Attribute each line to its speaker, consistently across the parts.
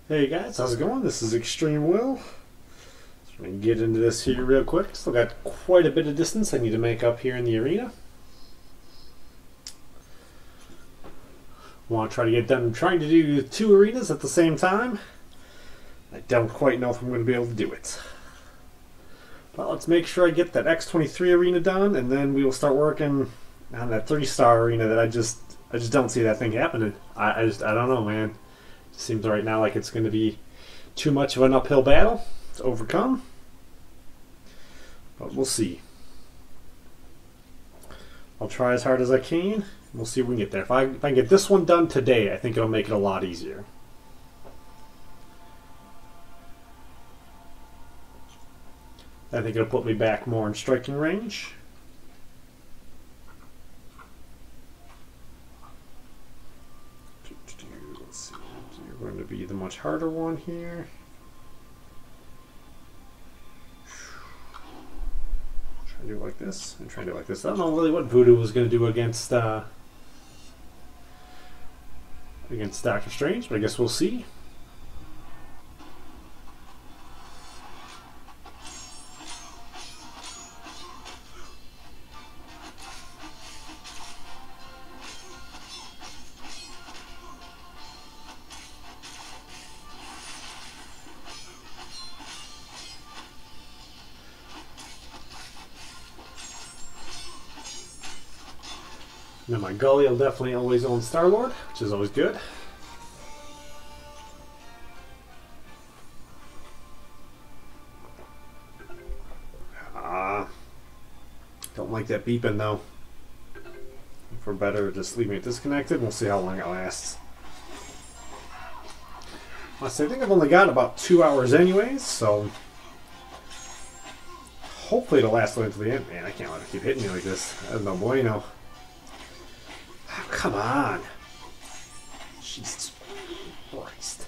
Speaker 1: Hey guys, how's it going? This is Extrmwill. So I'm going to get into this here real quick. Still got quite a bit of distance I need to make up here in the arena. Want to try to get done trying to do 2 arenas at the same time. I don't quite know if I'm going to be able to do it. But let's make sure I get that X23 arena done, and then we will start working on that 3-star arena that I just don't see that thing happening. I don't know, man. Seems right now like it's going to be too much of an uphill battle to overcome. But we'll see. I'll try as hard as I can. We'll see if we can get there. If I can get this one done today, I think it'll make it a lot easier. I think it'll put me back more in striking range. Let's see. You're going to be the much harder one here. Try to do it like this and try to do it like this. I don't know really what Voodoo was going to do against Doctor Strange, but I guess we'll see. Now my Gully will definitely always own Star-Lord, which is always good. Don't like that beeping though. If we're better, just leaving it disconnected. We'll see how long it lasts. I think I've only got about 2 hours anyways, so hopefully it'll last until the end. Man, I can't let it keep hitting me like this. That's no bueno. Oh, come on. Jesus Christ.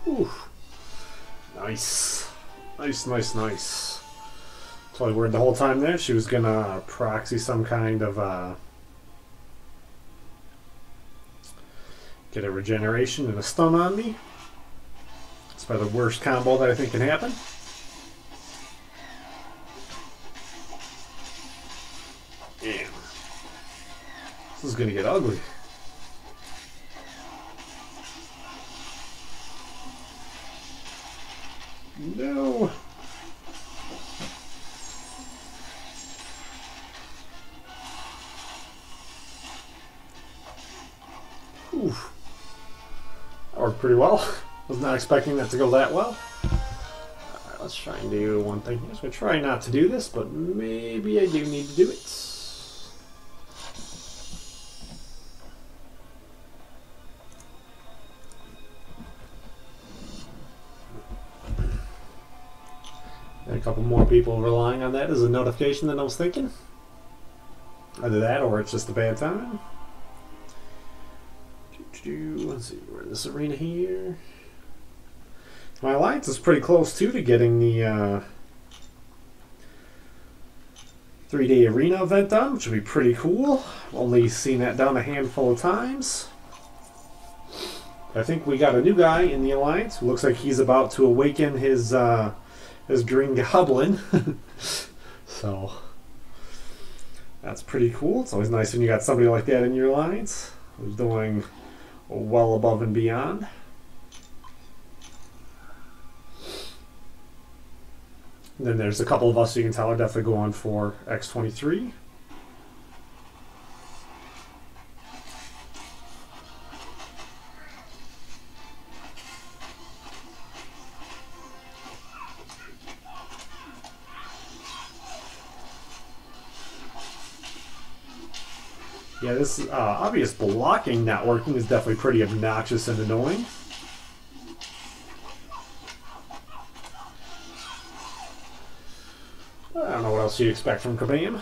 Speaker 1: Whew. Nice. Nice. Totally worried the whole time there she was gonna proxy some kind of get a regeneration and a stun on me. It's probably the worst combo that I think can happen. Damn. This is gonna get ugly. No. Whew. That worked pretty well. Was not expecting that to go that well. Alright, let's try and do one thing. I'm just going to try not to do this, but maybe I do need to do it. A couple more people relying on that as a notification that I was thinking. Either that or it's just a bad time. Let's see, we're in this arena here. My alliance is pretty close too to getting the 3-day arena event done, which would be pretty cool. Only seen that done a handful of times. I think we got a new guy in the alliance who looks like he's about to awaken his green goblin. So that's pretty cool. It's always nice when you got somebody like that in your alliance who's doing well above and beyond. And then there's a couple of us you can tell are definitely going for X23. Yeah, this obvious blocking not working is definitely pretty obnoxious and annoying. I don't know what else you'd expect from Kabam.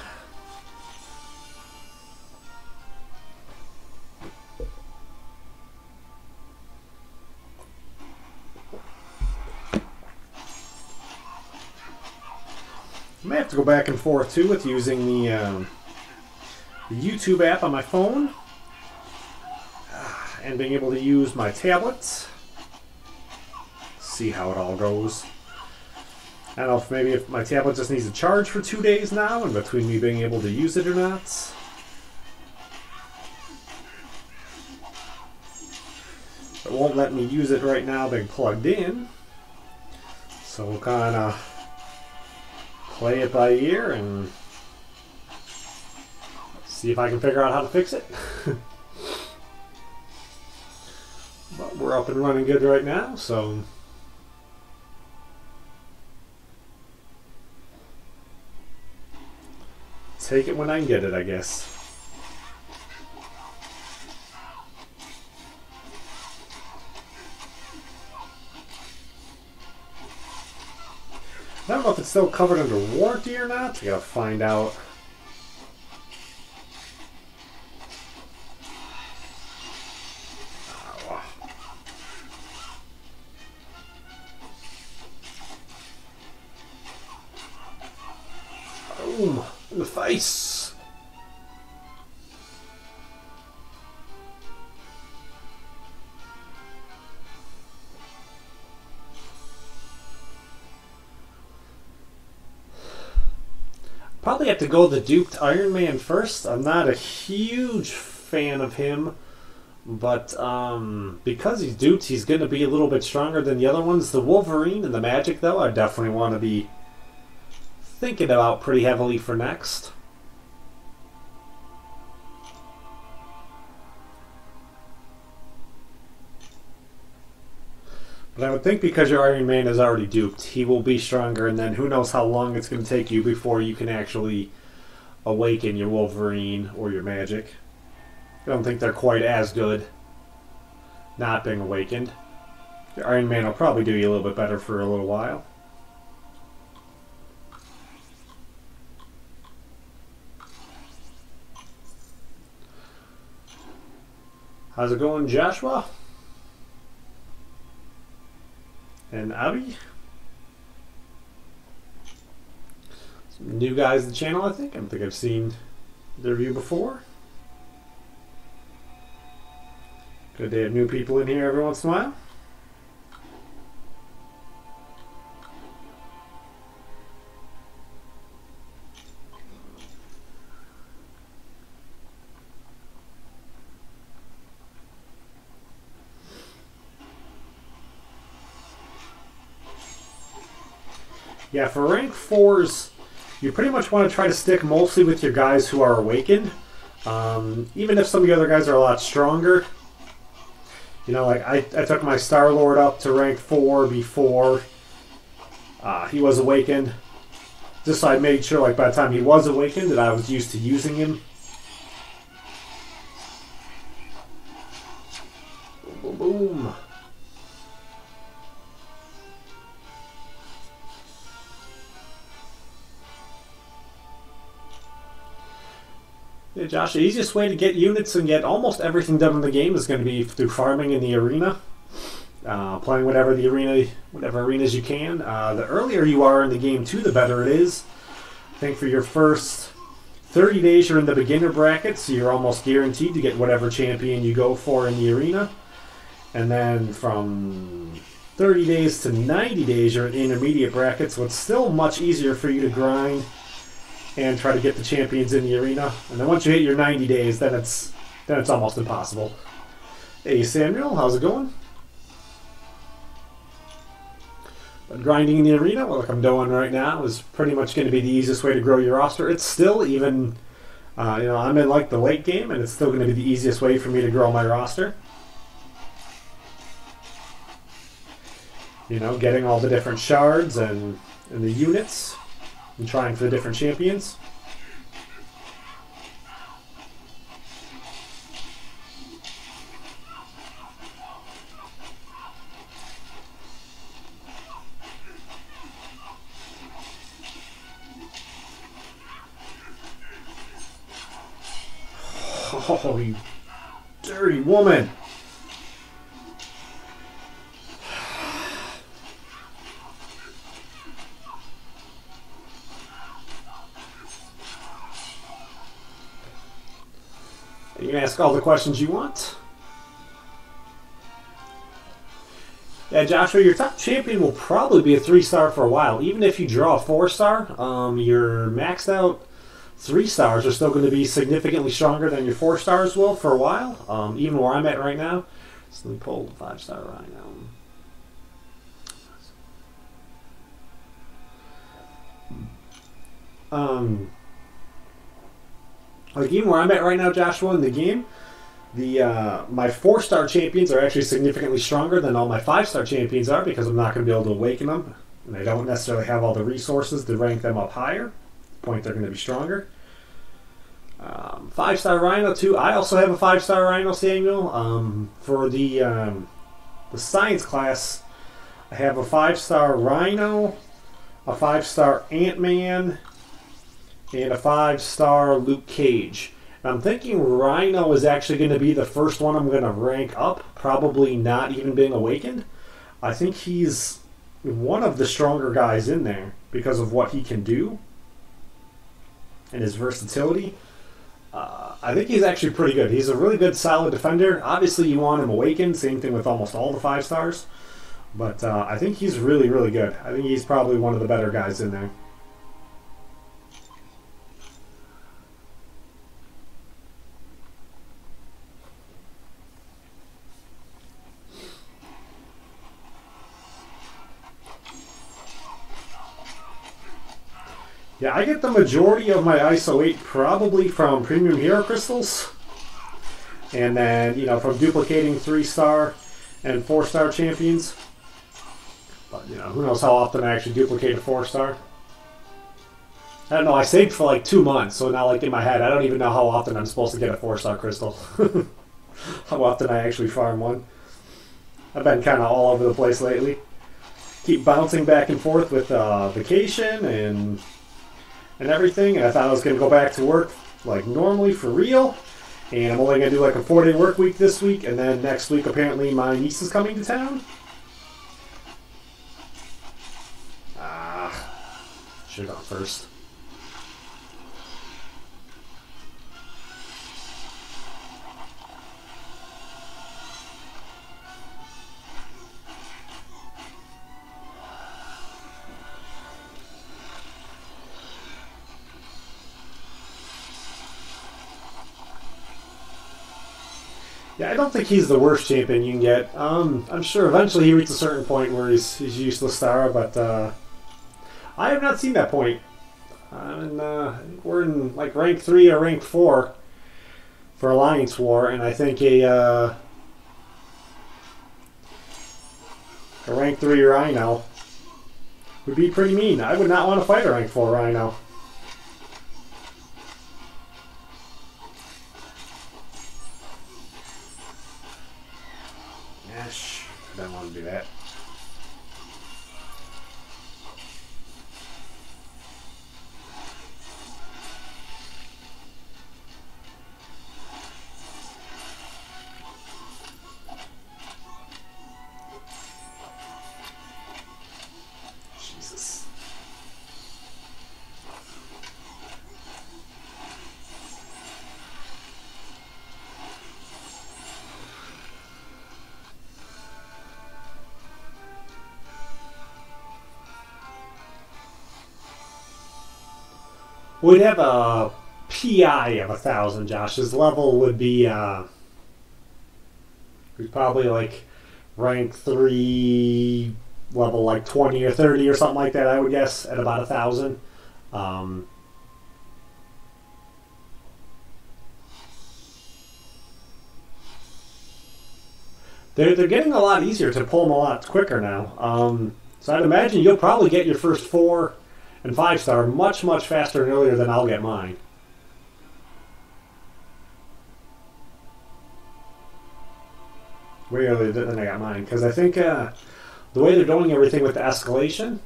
Speaker 1: may have to go back and forth too with using the YouTube app on my phone and being able to use my tablet. See how it all goes. I don't know if maybe if my tablet just needs to charge for 2 days now in between me being able to use it or not. It won't let me use it right now being plugged in. So we'll kind of play it by ear and see if I can figure out how to fix it. But we're up and running good right now, so take it when I can get it, I guess. I don't know if it's still covered under warranty or not. I gotta find out. Boom! In the face! Probably have to go the duped Iron Man first. I'm not a huge fan of him, but because he's duped, he's going to be a little bit stronger than the other ones. The Wolverine and the Magic, though, I definitely want to be thinking about pretty heavily for next. But I would think because your Iron Man is already duped, he will be stronger, and then who knows how long it's going to take you before you can actually awaken your Wolverine or your Magic. I don't think they're quite as good not being awakened. Your Iron Man will probably do you a little bit better for a little while. How's it going, Joshua? And Abby? Some new guys to the channel, I think. I don't think I've seen their review before. Good to have new people in here every once in a while. Yeah, for rank 4s, you pretty much want to try to stick mostly with your guys who are awakened. Even if some of the other guys are a lot stronger. You know, like I took my Star-Lord up to rank 4 before he was awakened. Just so I made sure, like, by the time he was awakened that I was used to using him. Boom, boom, boom. Yeah, Josh, the easiest way to get units and get almost everything done in the game is going to be through farming in the arena. Playing whatever arenas you can. The earlier you are in the game too, the better it is. I think for your first 30 days you're in the beginner bracket, so you're almost guaranteed to get whatever champion you go for in the arena. And then from 30 days to 90 days you're in intermediate bracket, so it's still much easier for you to grind and try to get the champions in the arena. And then once you hit your 90 days, then it's almost impossible. Hey Samuel, how's it going? But grinding in the arena, well, like I'm doing right now, is pretty much going to be the easiest way to grow your roster. It's still even, you know, I'm in like the late game, and it's still going to be the easiest way for me to grow my roster. You know, getting all the different shards and the units. And trying for the different champions. Oh, you dirty woman. You can ask all the questions you want. Yeah, Joshua, your top champion will probably be a 3-star for a while. Even if you draw a 4-star, your maxed out 3-stars are still going to be significantly stronger than your 4-stars will for a while. Even where I'm at right now. So let me pull the 5-star Rhino. Like even where I'm at right now, Joshua, in the game, my 4-star champions are actually significantly stronger than all my 5-star champions are because I'm not going to be able to awaken them, and I don't necessarily have all the resources to rank them up higher. At the point they're going to be stronger. 5-star Rhino too. I also have a 5-star Rhino, Samuel. For the science class, I have a 5-star Rhino, a 5-star Ant-Man, and a 5-star Luke Cage. And I'm thinking Rhino is actually going to be the first one I'm going to rank up, probably not even being awakened. I think he's one of the stronger guys in there because of what he can do and his versatility. I think he's actually pretty good. He's a really good, solid defender. Obviously, you want him awakened. Same thing with almost all the 5-stars. But I think he's really, really good. I think he's probably one of the better guys in there. Yeah, I get the majority of my ISO 8 probably from premium hero crystals. And then, you know, from duplicating 3-star and 4-star champions. But, you know, who knows how often I actually duplicate a 4-star. I don't know, I saved for like 2 months, so now like in my head, I don't even know how often I'm supposed to get a 4-star crystal. How often I actually farm one. I've been kind of all over the place lately. Keep bouncing back and forth with vacation and everything, and I thought I was going to go back to work like normally for real, and I'm only going to do like a 4-day work week this week, and then next week apparently my niece is coming to town. Should have gone first. Yeah, I don't think he's the worst champion you can get. I'm sure eventually he reaches a certain point where he's useless star, but I have not seen that point. I think we're in like rank 3 or rank 4 for Alliance War, and I think a rank 3 Rhino would be pretty mean. I would not want to fight a rank 4 Rhino. Gosh, I don't want to do that. Jesus. We'd have a PI of 1,000, Josh. His level would be probably like rank 3, level like 20 or 30 or something like that, I would guess, at about 1,000. They're getting a lot easier to pull them a lot quicker now. So I'd imagine you'll probably get your first 4 and 5-star much, much faster and earlier than I'll get mine. Way earlier than I got mine, because I think the way they're doing everything with the escalation,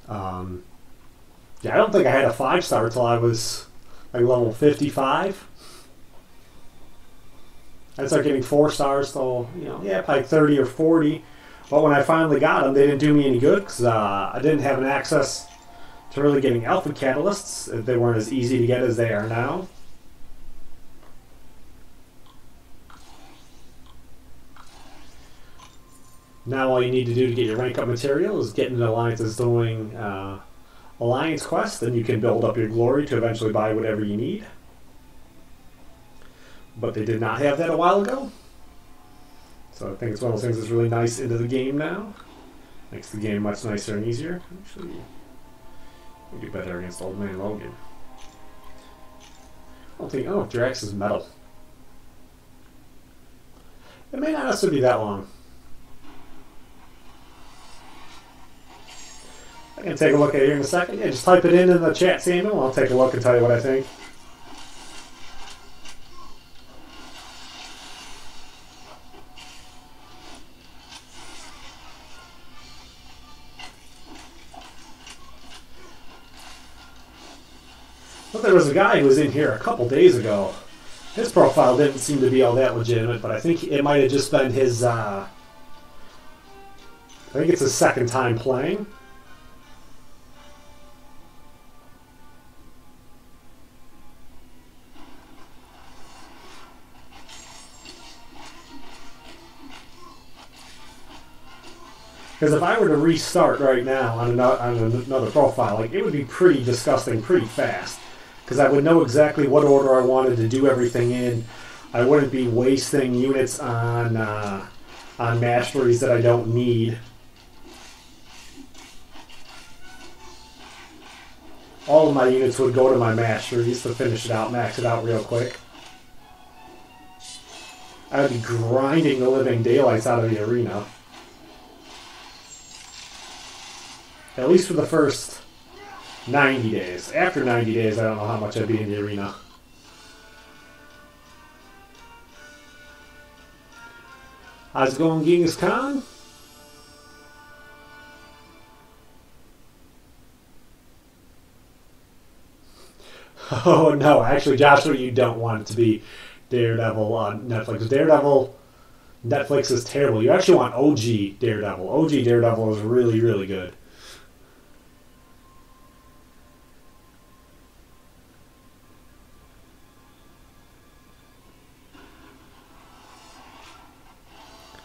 Speaker 1: yeah, I don't think I had a 5-star until I was like level 55. I started getting 4-stars till, you know, yeah, like 30 or 40. But when I finally got them, they didn't do me any good because I didn't have an access to really getting alpha catalysts. They weren't as easy to get as they are now. Now all you need to do to get your rank up material is get into alliances doing alliance quests, then you can build up your glory to eventually buy whatever you need. But they did not have that a while ago. So I think it's one of those things that's really nice into the game now. Makes the game much nicer and easier. Actually, we do better against Old Man Logan. I don't think, oh, Drax is metal. It may not necessarily be that long. I can take a look at it here in a second. Yeah, just type it in the chat, Samuel, and I'll take a look and tell you what I think. But there was a guy who was in here a couple days ago. His profile didn't seem to be all that legitimate, but I think it might have just been his, I think it's his second time playing. Because if I were to restart right now on another profile, like, it would be pretty disgusting pretty fast. Because I would know exactly what order I wanted to do everything in. I wouldn't be wasting units on masteries that I don't need. All of my units would go to my masteries to finish it out, max it out real quick. I would be grinding the living daylights out of the arena. At least for the first 90 days. After 90 days, I don't know how much I'd be in the arena. How's it going, Genghis Khan? Oh, no. Actually, Joshua, you don't want it to be Daredevil on Netflix. Daredevil, Netflix is terrible. You actually want OG Daredevil. OG Daredevil is really, really good.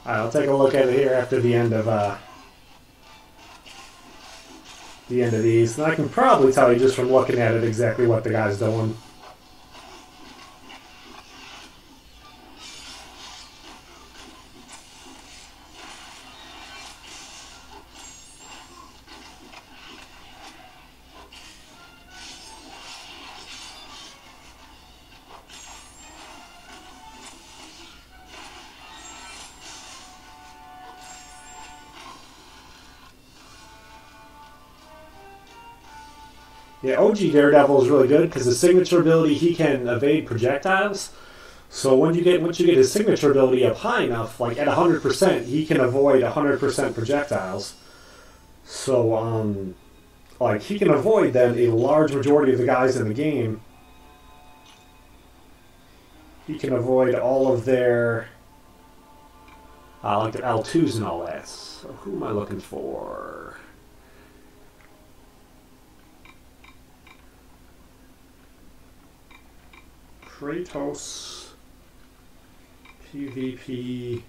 Speaker 1: I'll take a look at it here after the end of these, and I can probably tell you just from looking at it exactly what the guy's doing. Yeah, OG Daredevil is really good because his signature ability, he can evade projectiles. So once you get his signature ability up high enough, like at 100%, he can avoid 100% projectiles. So like he can avoid then a large majority of the guys in the game. He can avoid all of their like their L2s and all that. So who am I looking for? Kratos PvP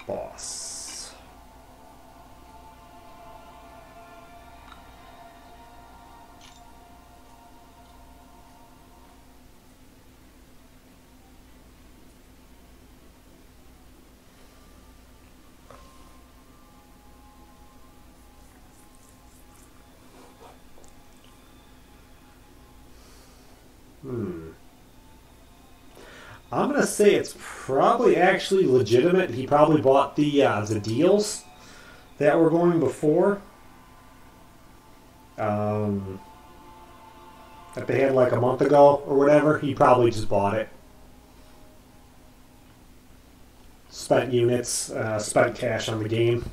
Speaker 1: boss. I'm gonna say it's probably actually legitimate. He probably bought the deals that were going before. That they had like a month ago or whatever. He probably just bought it. Spent units, spent cash on the game.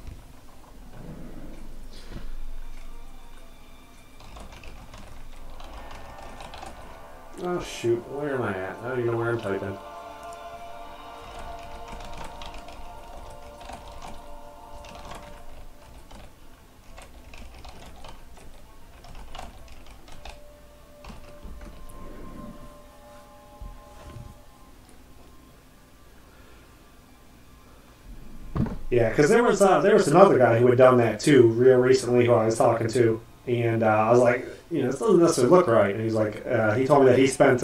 Speaker 1: Oh shoot, where am I at? I don't even know where I'm typing. Yeah, because there was another guy who had done that too real recently who I was talking to, and I was like, this doesn't necessarily look right. And he's like, he told me that he spent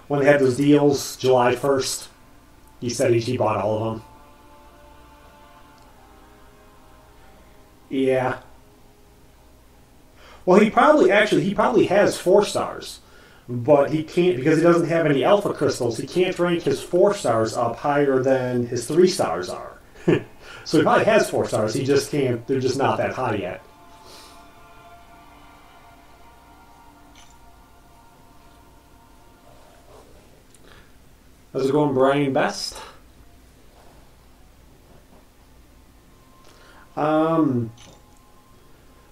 Speaker 1: when they had those deals July 1st, he said he bought all of them. Yeah. Well, he probably has 4 stars, but he can't because he doesn't have any alpha crystals. He can't rank his 4 stars up higher than his 3 stars are. So he probably has 4 stars. He just can't. They're just not that high yet. How's it going, Brian Best?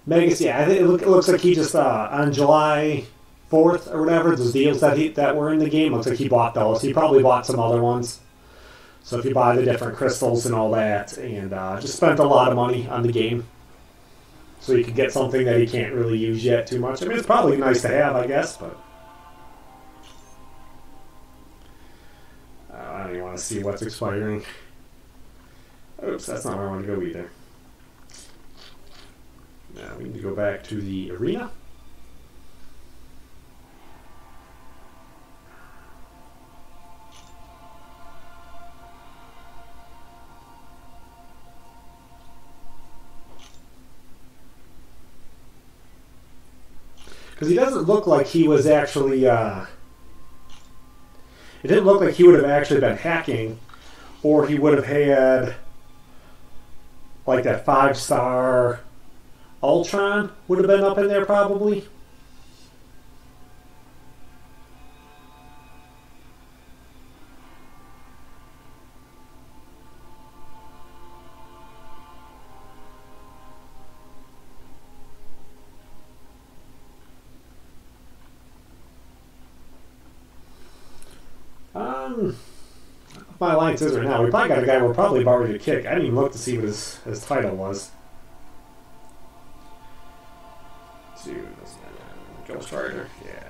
Speaker 1: Megas, yeah, I think it looks like he just on July 4th or whatever, those deals that were in the game, looks like he bought those. He probably bought some other ones. So if you buy the different crystals and all that, and just spent a lot of money on the game, so you could get something that he can't really use yet too much. I mean, it's probably nice to have, I guess, but I don't even want to see what's expiring. Oops, that's not where I want to go either. Now we need to go back to the arena. Because he doesn't look like he was actually, it didn't look like he would have actually been hacking, or he would have had, like, that 5-star Ultron would have been up in there probably. My alliance is right now. We probably got a guy we're probably about ready to kick. I didn't even look to see what his title was. Dude, Ghost Rider, yeah.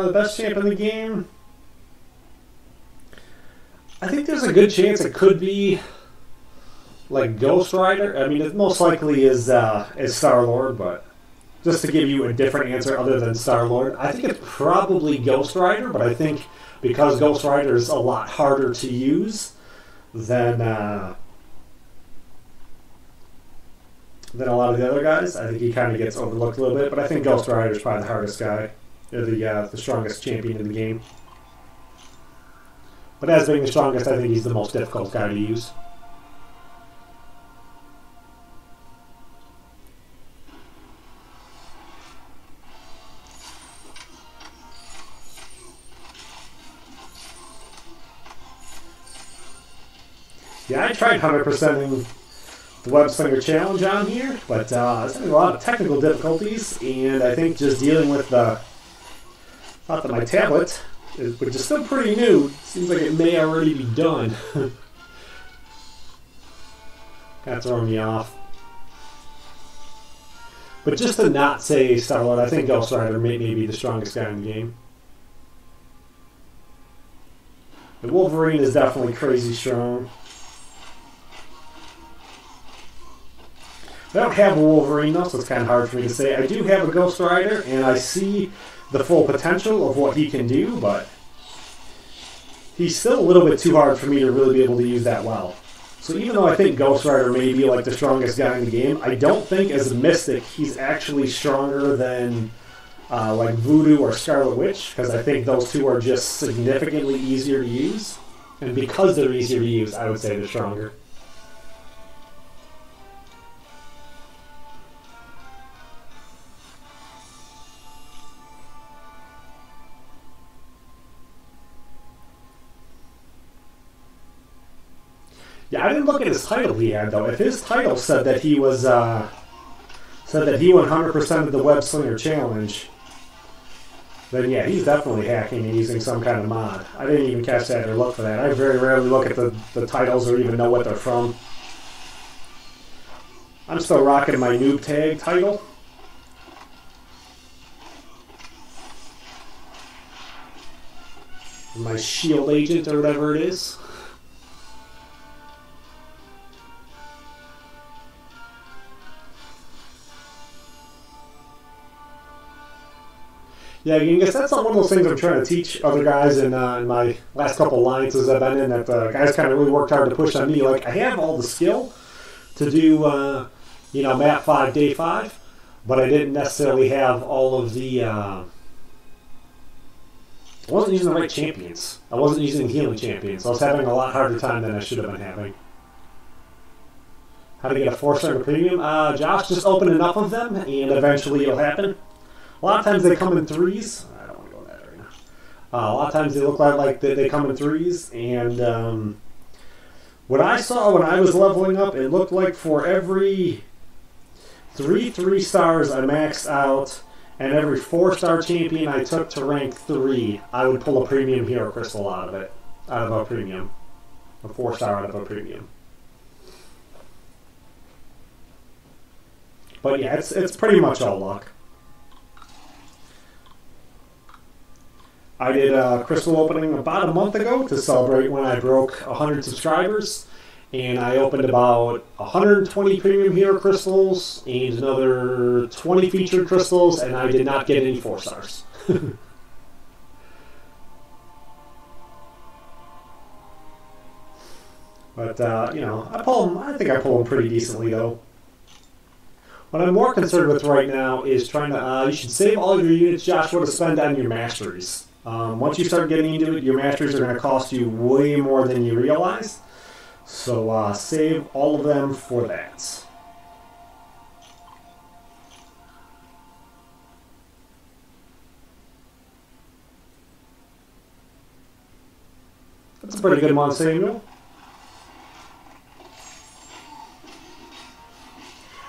Speaker 1: The best champ in the game. I think there's a good chance it could be like Ghost Rider. I mean, it most likely is Star-Lord, but just to give you a different answer other than Star-Lord, I think it's probably Ghost Rider, but I think because Ghost Rider is a lot harder to use than a lot of the other guys, I think he kind of gets overlooked a little bit, but I think Ghost Rider is probably the hardest guy, or the strongest champion in the game. But as being the strongest, I think he's the most difficult guy to use. Yeah, I tried 100%ing the Web Slinger Challenge on here, but I was having a lot of technical difficulties, and I think just dealing with the fact that my tablet, which is still pretty new, seems like it may already be done. Kind of throwing me off. But just to not say Star-Lord, I think Ghost Rider may be the strongest guy in the game. The Wolverine is definitely crazy strong. I don't have a Wolverine though, so it's kind of hard for me to say. I do have a Ghost Rider, and I see the full potential of what he can do, but he's still a little bit too hard for me to really be able to use that well. So even though I think Ghost Rider may be like the strongest guy in the game, I don't think as a Mystic he's actually stronger than like Voodoo or Scarlet Witch, because I think those two are just significantly easier to use. And because they're easier to use, I would say they're stronger. Yeah, I didn't look at his title he had though. If his title said that he was said that he won 100% of the Web Slinger Challenge, then yeah, he's definitely hacking and using some kind of mod. I didn't even catch that or look for that. I very rarely look at the titles or even know what they're from. I'm still rocking my noob tag title. My shield agent or whatever it is. Yeah, I guess that's not one of those things I'm trying to teach other guys in my last couple alliances I've been in, that guys kind of really worked hard to push on me. Like, I have all the skill to do, you know, map 5, day 5, but I didn't necessarily have all of the, I wasn't using the right champions. I wasn't using healing champions. I was having a lot harder time than I should have been having. How to get a 4-star in a premium? Josh, just open enough of them, and eventually it'll happen. A lot of times they come in 3s. I don't want to go that right now. A lot of times they look like they come in 3s, and what I saw when I was leveling up, it looked like for every 3 3-stars I maxed out, and every 4-star champion I took to rank 3, I would pull a premium hero crystal out of it, out of a premium, a 4-star out of a premium. But yeah, it's pretty much all luck. I did a crystal opening about a month ago to celebrate when I broke 100 subscribers, and I opened about 120 premium hero crystals and another 20 featured crystals, and I did not get any 4-stars. But you know, I think I pull them pretty decently though. What I'm more concerned with right now is trying to, you should save all of your units, Joshua, to spend on your masteries. Once you start getting into it, your masteries are going to cost you way more than you realize. So save all of them for that. That's a pretty good month, Samuel.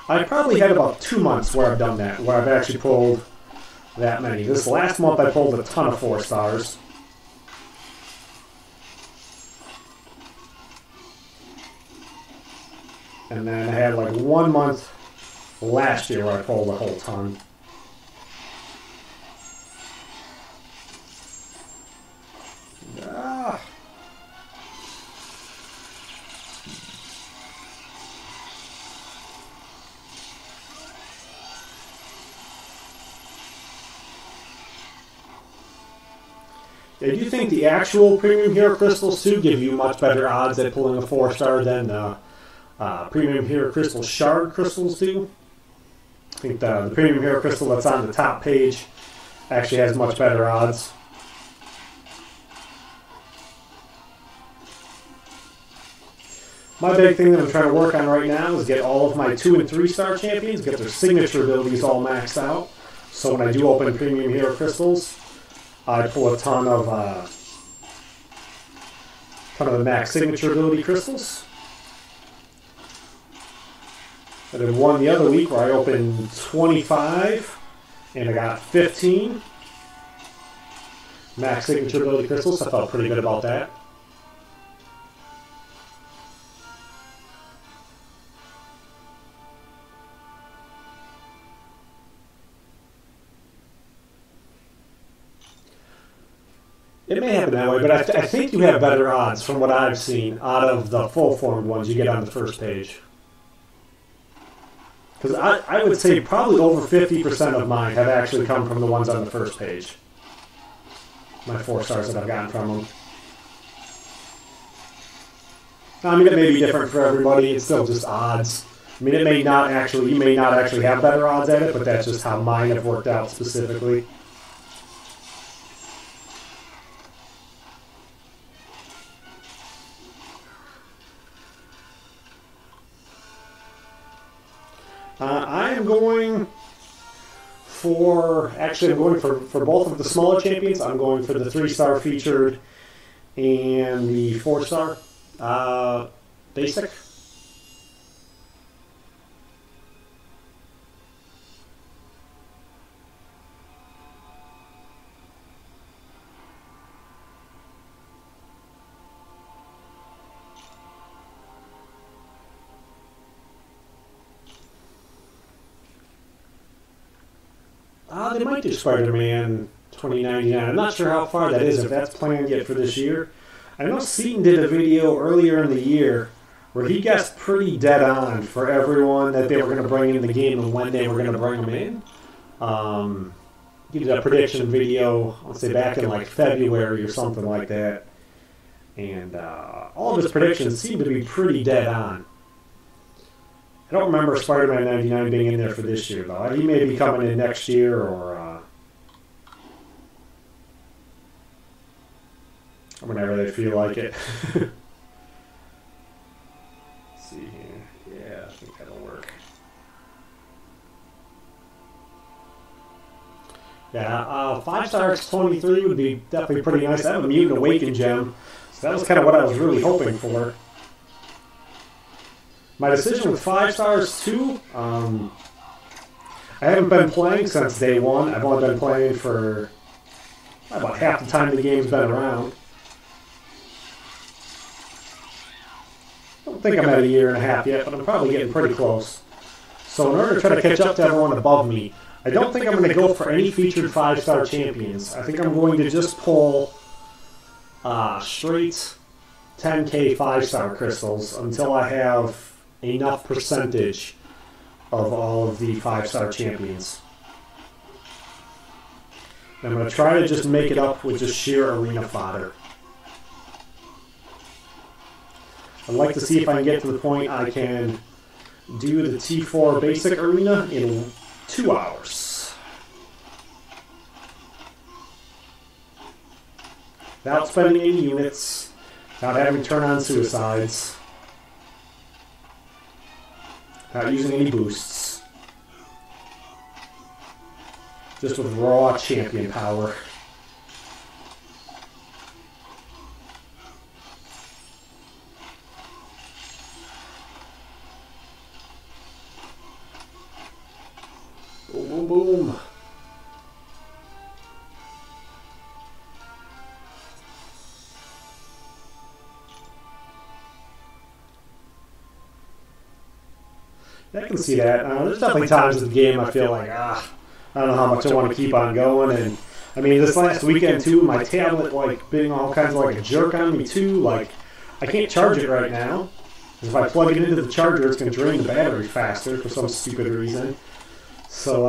Speaker 1: I probably had about 2 months where I've done that, where I've actually pulled that many. This last month I pulled a ton of 4-stars. And then I had like 1 month last year where I pulled a whole ton. Ah. I do think the actual premium hero crystals too give you much better odds at pulling a 4-star than premium hero crystal shard crystals do. I think the premium hero crystal that's on the top page actually has much better odds. My big thing that I'm trying to work on right now is get all of my 2 and 3-star champions, get their signature abilities all maxed out. So when I do open premium hero crystals, I pull a ton of the max signature ability crystals. I did one the other week where I opened 25 and I got 15 max signature ability crystals. I felt pretty good about that. It may happen that way, but I think you have better odds from what I've seen out of the full-formed ones you get on the first page. Because I would say probably over 50% of mine have actually come from the ones on the first page. My 4-stars that I've gotten from them. I mean, it may be different for everybody. It's still just odds. I mean, you may not actually have better odds at it, but that's just how mine have worked out specifically. I am going for, actually I'm going for both of the smaller champions. I'm going for the 3-star featured and the 4-star basic. They might do Spider-Man 2099. I'm not sure how far that is, if that's planned yet for this year. I know Seaton did a video earlier in the year where he guessed pretty dead on for everyone that they were going to bring in the game and when they were going to bring them in. He did a prediction video, let's say back in like February or something like that. And all of his predictions seem to be pretty dead on. I don't remember Spider-Man 99 being in there for this year, though. He may be coming in next year or whenever they feel like it. Let's see here. Yeah, I think that'll work. Yeah, 5-star X23 would be definitely pretty nice. I have a Mutant Awaken gem, so that was kind of what I was really hoping for. My decision with 5 stars too, I haven't been playing since day one. I've only been playing for about half the time the game's been around. I don't think I'm at a year and a half yet, but I'm probably getting pretty close. So in order to try to catch up to everyone above me, I don't think I'm going to go for any featured 5-star champions. I think I'm going to just pull straight 10k 5-star crystals until I have enough percentage of all of the 5-star champions. And I'm going to try to just make it up with just sheer arena fodder. I'd like to see if I can get to the point I can do the T4 basic arena in 2 hours. Without spending any units, without having to turn on suicides, without using any boosts. Just with raw champion power. Boom, boom, boom. I can see that. There's definitely times in the game I feel like, I don't know how much I want to keep on going. And I mean, this last weekend too, my tablet like being all kinds of like a jerk on me too. Like, I can't charge it right now. If I plug it into the charger, it's going to drain the battery faster for some stupid reason. So,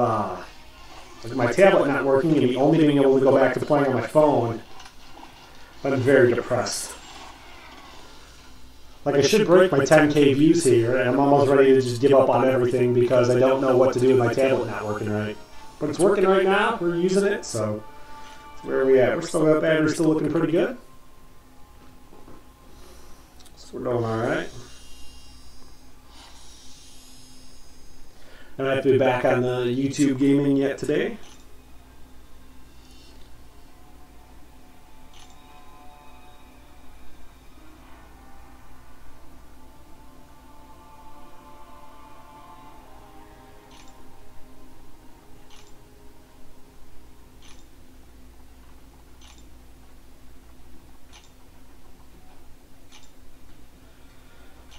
Speaker 1: my tablet not working and me only being able to go back to playing on my phone, I'm very depressed. Like, I should break my 10k views here, and I'm almost ready to just give up on everything because I don't know what to do with my tablet not working right. But it's working right now, we're using it, so where are we at? We're still, that battery's still looking pretty good. So we're doing alright. I don't have to be back on the YouTube gaming yet today.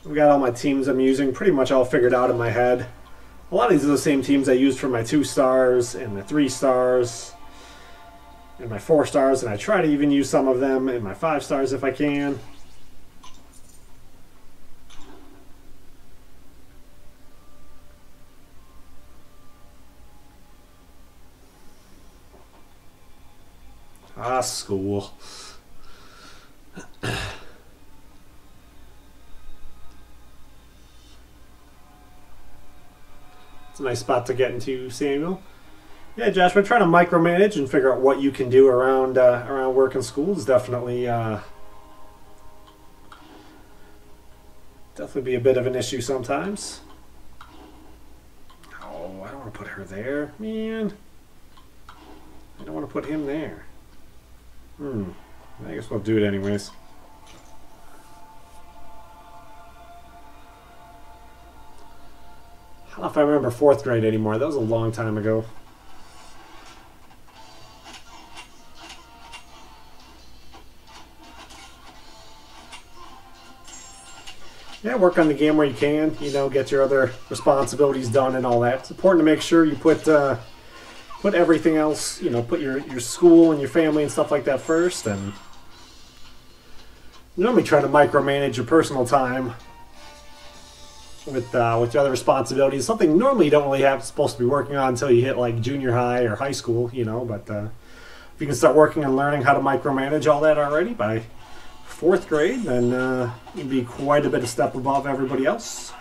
Speaker 1: I've got all my teams I'm using pretty much all figured out in my head. A lot of these are the same teams I used for my 2 stars and the 3 stars and my 4 stars, and I try to even use some of them in my 5 stars if I can. School. It's a nice spot to get into, Samuel. Yeah, Josh, we're trying to micromanage and figure out what you can do around around work and school is definitely be a bit of an issue sometimes. Oh, I don't want to put her there, man. I don't want to put him there. I guess we'll do it anyways. I don't know if I remember 4th grade anymore. That was a long time ago. Yeah, work on the game where you can. You know, get your other responsibilities done and all that. It's important to make sure you put put everything else, you know, put your school and your family and stuff like that first, and normally try to micromanage your personal time with other responsibilities. Something normally you don't really have supposed to be working on until you hit like junior high or high school, you know. But if you can start working and learning how to micromanage all that already by 4th grade, then you'd be quite a bit of step above everybody else.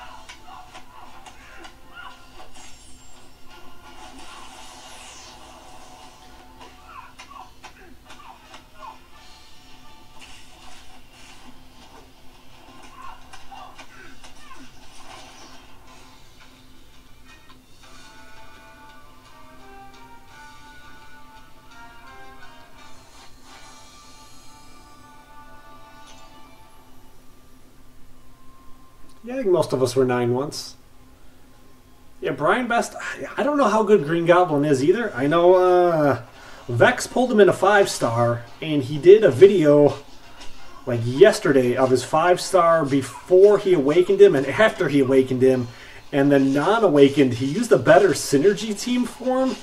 Speaker 1: Yeah, I think most of us were 9 once. Yeah, Brian Best, I don't know how good Green Goblin is either. I know Vex pulled him in a 5-star, and he did a video like yesterday of his 5-star before he awakened him and after he awakened him. And then non-awakened, he used a better synergy team for him,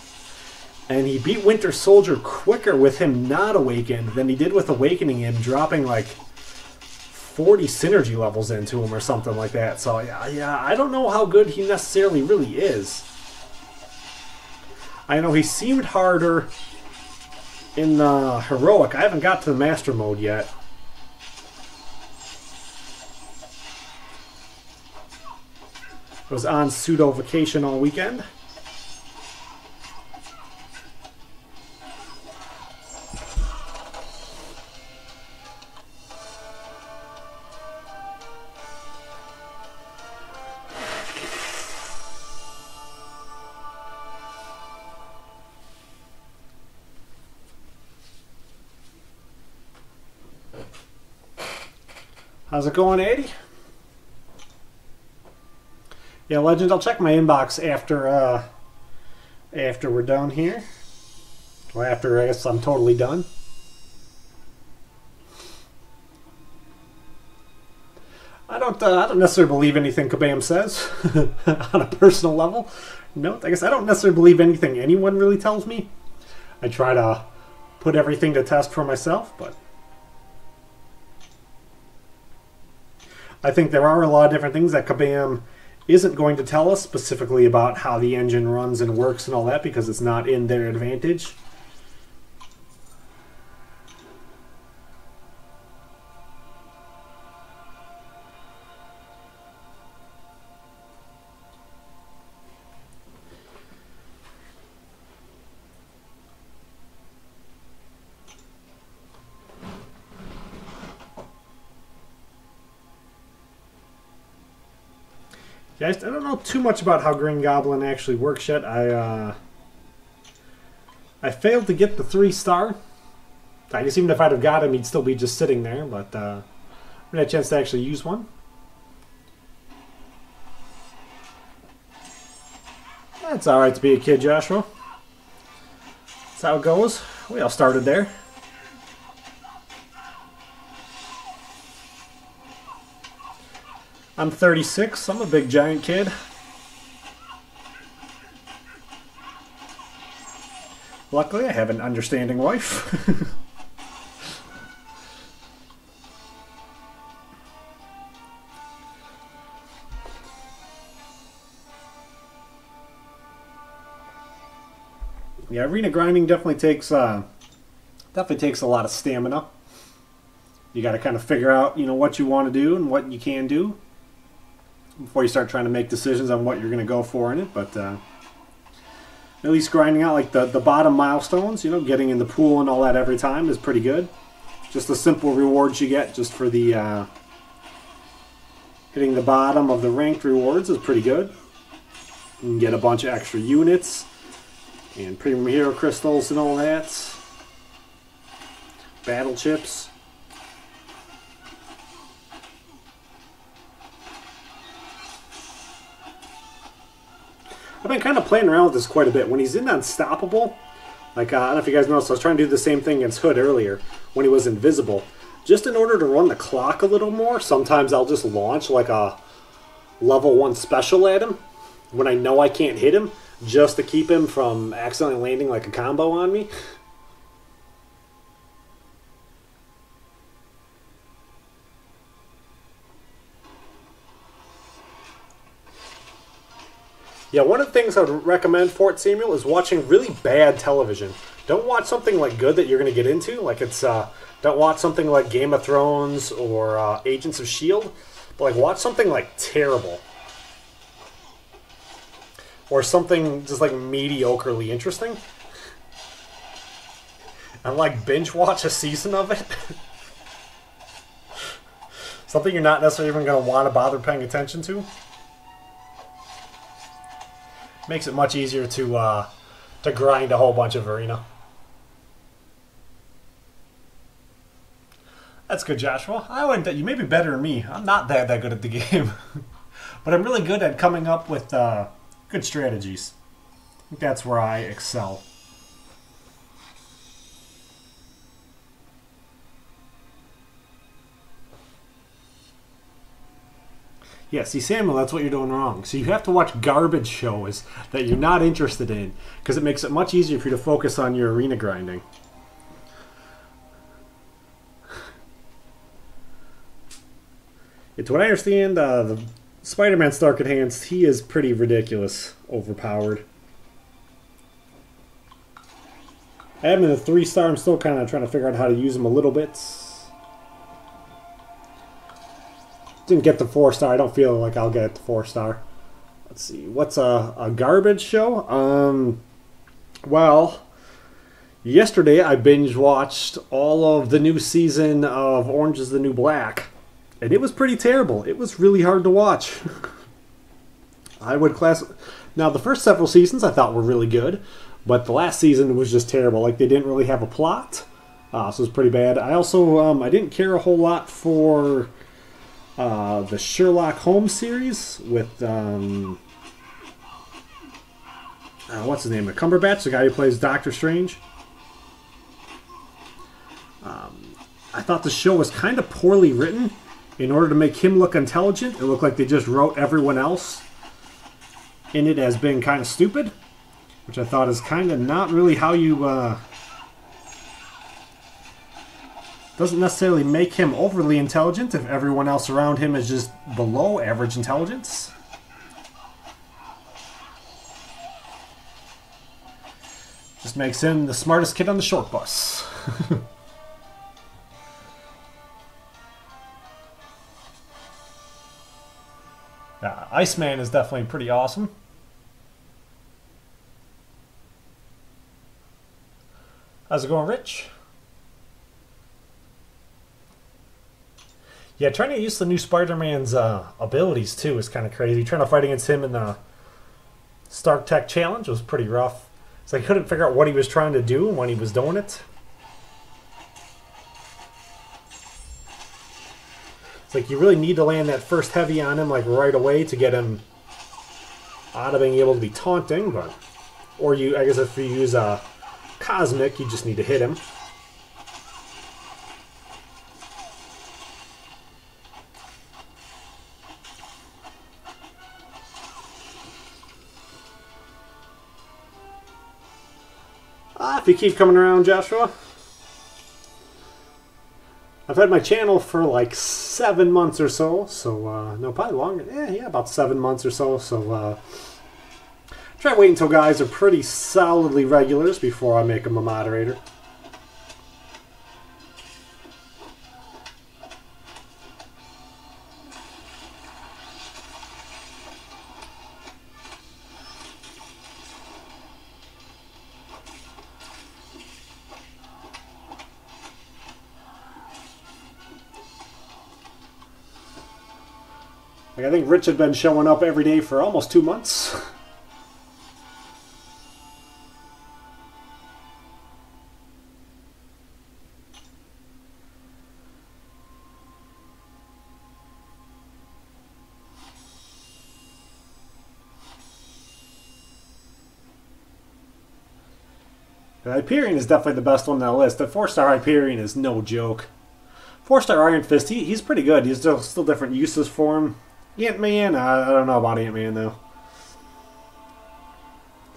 Speaker 1: and he beat Winter Soldier quicker with him not awakened than he did with awakening him, dropping like 40 synergy levels into him or something like that. So yeah, I don't know how good he necessarily really is. I know he seemed harder in the heroic. I haven't got to the master mode yet. I was on pseudo vacation all weekend. How's it going, Eddie? Yeah, Legend, I'll check my inbox after we're done here. Well, after I guess I'm totally done. I don't necessarily believe anything Kabam says on a personal level. No, I guess I don't necessarily believe anything anyone really tells me. I try to put everything to test for myself, but I think there are a lot of different things that Kabam isn't going to tell us specifically about how the engine runs and works and all that, because it's not in their advantage. Guys, I don't know too much about how Green Goblin actually works yet. I failed to get the 3-star. I guess even if I'd have got him, he'd still be just sitting there, but I had a chance to actually use one. That's alright to be a kid, Joshua. That's how it goes. We all started there. I'm 36. I'm a big giant kid. Luckily, I have an understanding wife. Yeah, arena grinding definitely takes a lot of stamina. You got to kind of figure out, you know, what you want to do and what you can do before you start trying to make decisions on what you're going to go for in it. But at least grinding out like the bottom milestones, you know, getting in the pool and all that every time is pretty good. Just the simple rewards you get just for the hitting the bottom of the ranked rewards is pretty good. You can get a bunch of extra units and premium hero crystals and all that. Battle chips. I've been kind of playing around with this quite a bit. When he's in Unstoppable, like, I don't know if you guys noticed, I was trying to do the same thing against Hood earlier when he was invisible. Just in order to run the clock a little more, sometimes I'll just launch like a level 1 special at him when I know I can't hit him, just to keep him from accidentally landing like a combo on me. Yeah, one of the things I would recommend for it, Samuel, is watching really bad television. Don't watch something like good that you're going to get into. Like don't watch something like Game of Thrones or Agents of S.H.I.E.L.D. But like watch something like terrible. Or something just like mediocrely interesting. And like binge watch a season of it. Something you're not necessarily even going to want to bother paying attention to. Makes it much easier to grind a whole bunch of arena. That's good, Joshua. I wouldn't. You may be better than me. I'm not that good at the game, but I'm really good at coming up with good strategies. I think that's where I excel. Yeah, see, Samuel, that's what you're doing wrong. So you have to watch garbage shows that you're not interested in, because it makes it much easier for you to focus on your arena grinding. It's what I understand, the Spider-Man Stark Enhanced, he is pretty ridiculous, overpowered. I have him in a 3-star, I'm still kind of trying to figure out how to use him a little bit. Didn't get the 4-star. I don't feel like I'll get the 4-star. Let's see. What's a garbage show? Well, yesterday I binge watched all of the new season of Orange is the New Black, and it was pretty terrible. It was really hard to watch. I would class. Now the first several seasons I thought were really good, but the last season was just terrible. Like they didn't really have a plot, so it was pretty bad. I also I didn't care a whole lot for the Sherlock Holmes series with what's his name? Cumberbatch, the guy who plays Doctor Strange. I thought the show was kind of poorly written. In order to make him look intelligent, it looked like they just wrote everyone else in it as being kind of stupid, which I thought is kind of not really how you doesn't necessarily make him overly intelligent if everyone else around him is just below average intelligence. Just makes him the smartest kid on the short bus. Iceman is definitely pretty awesome. How's it going, Rich? Yeah, trying to use the new Spider-Man's abilities, too, is kind of crazy. Trying to fight against him in the Stark Tech Challenge was pretty rough. So I couldn't figure out what he was trying to do when he was doing it. It's like you really need to land that first heavy on him like right away to get him out of being able to be taunting. But, or you, I guess if you use a Cosmic, you just need to hit him. If you keep coming around, Joshua. I've had my channel for like 7 months or so, no, probably longer. Yeah, about 7 months or so. So try waiting until guys are pretty solidly regulars before I make them a moderator. Like I think Rich had been showing up every day for almost 2 months. Hyperion is definitely the best one on that list. The 4-star Hyperion is no joke. 4-star Iron Fist, he's pretty good. He's still different uses for him. Ant-Man, I don't know about Ant-Man though.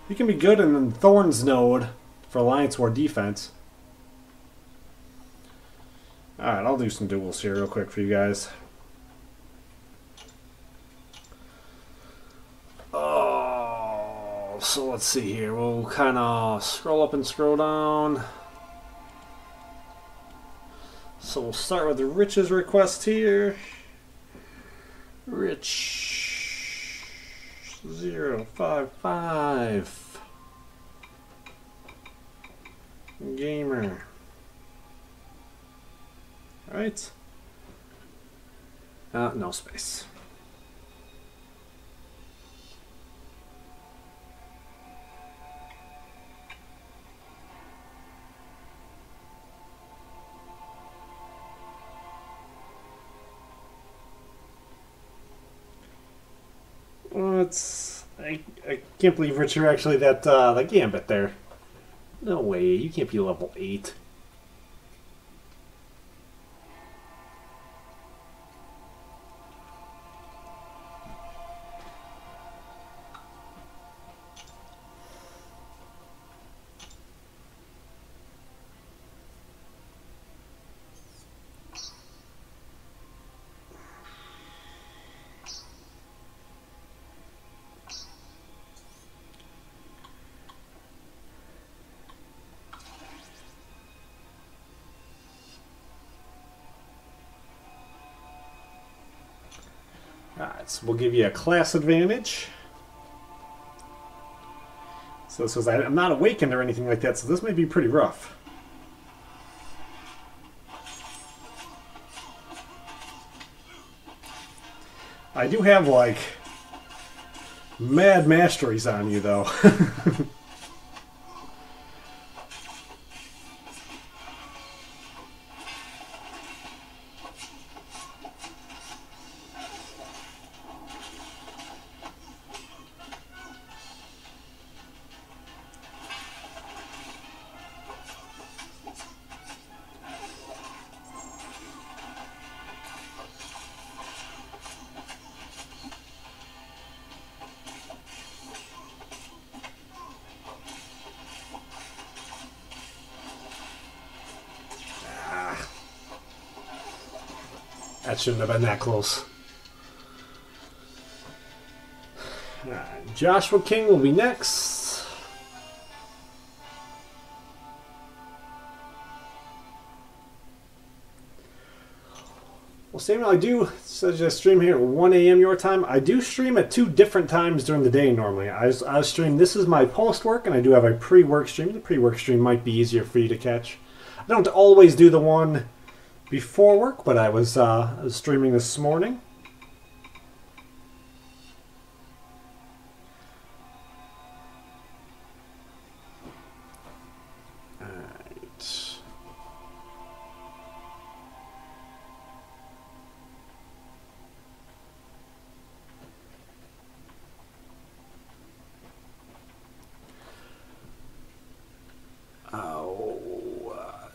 Speaker 1: He can be good in Thorn's node for Alliance War defense. Alright, I'll do some duels here real quick for you guys. Oh, so let's see here. We'll kind of scroll up and scroll down. So we'll start with the Rich's request here. Rich 055 gamer. All right. No space. Well, I can't believe Rich, you're actually that Gambit there. No way, you can't be level 8. Alright, so we'll give you a class advantage. So this was, I'm not awakened or anything like that, so this may be pretty rough. I do have, like, mad masteries on you, though. That shouldn't have been that close. Alright, Joshua King will be next. Well, Samuel, I do, says I stream here at 1 a.m. your time. I do stream at 2 different times during the day normally. I stream, this is my post-work, and I do have a pre-work stream. The pre-work stream might be easier for you to catch. I don't always do the one before work, but I was streaming this morning. Alright.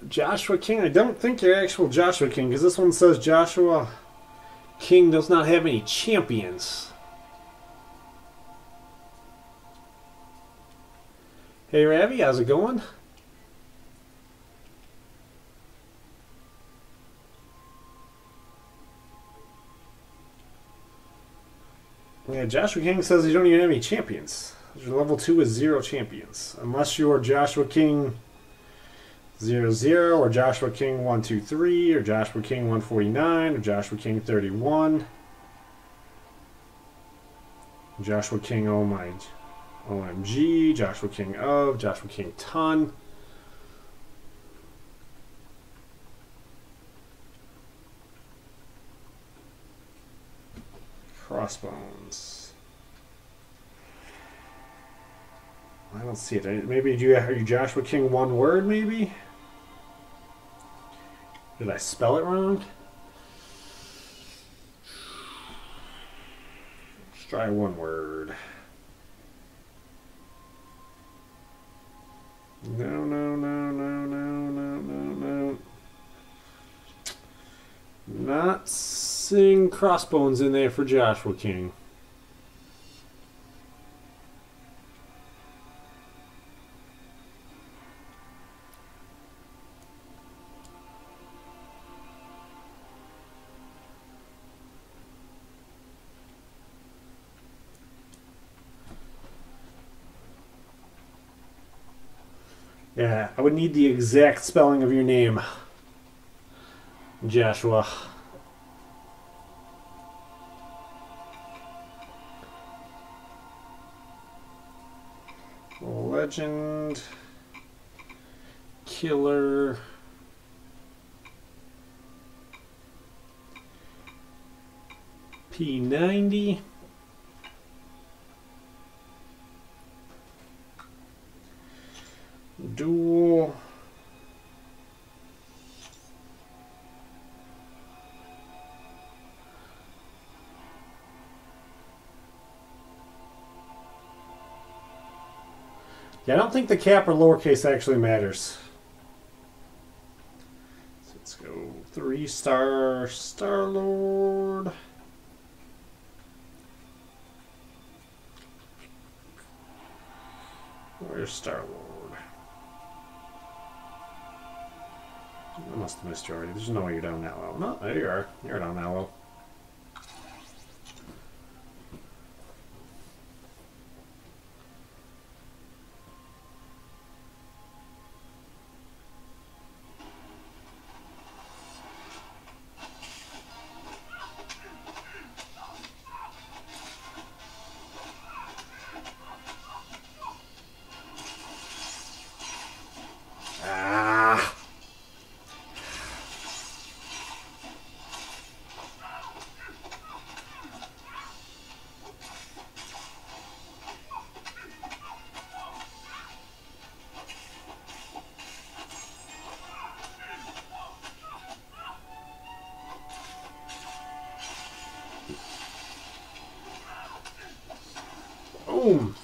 Speaker 1: Joshua King, I don't think you're actual Joshua King, because this one says Joshua King does not have any champions. Hey Ravi, how's it going? Yeah, Joshua King says you don't even have any champions. Your level 2 is 0 champions. Unless you're Joshua King 00, or Joshua King 123, or Joshua King 149, or Joshua King 31. Joshua King oh my OMG, Joshua King of, Joshua King ton. Crossbones. I don't see it. Maybe are you Joshua King one word, maybe? Did I spell it wrong? Let's try one word. No, no, no, no, no, no, no, no. Not seeing crossbones in there for Joshua King. Yeah, I would need the exact spelling of your name, Joshua. Legend Killer P90. Dual Yeah, I don't think the cap or lowercase actually matters. So let's go 3-star Star-Lord. Where's Star-Lord? I must have missed you already. There's no way you're down that low. No, there you are. You're down that low. Boom.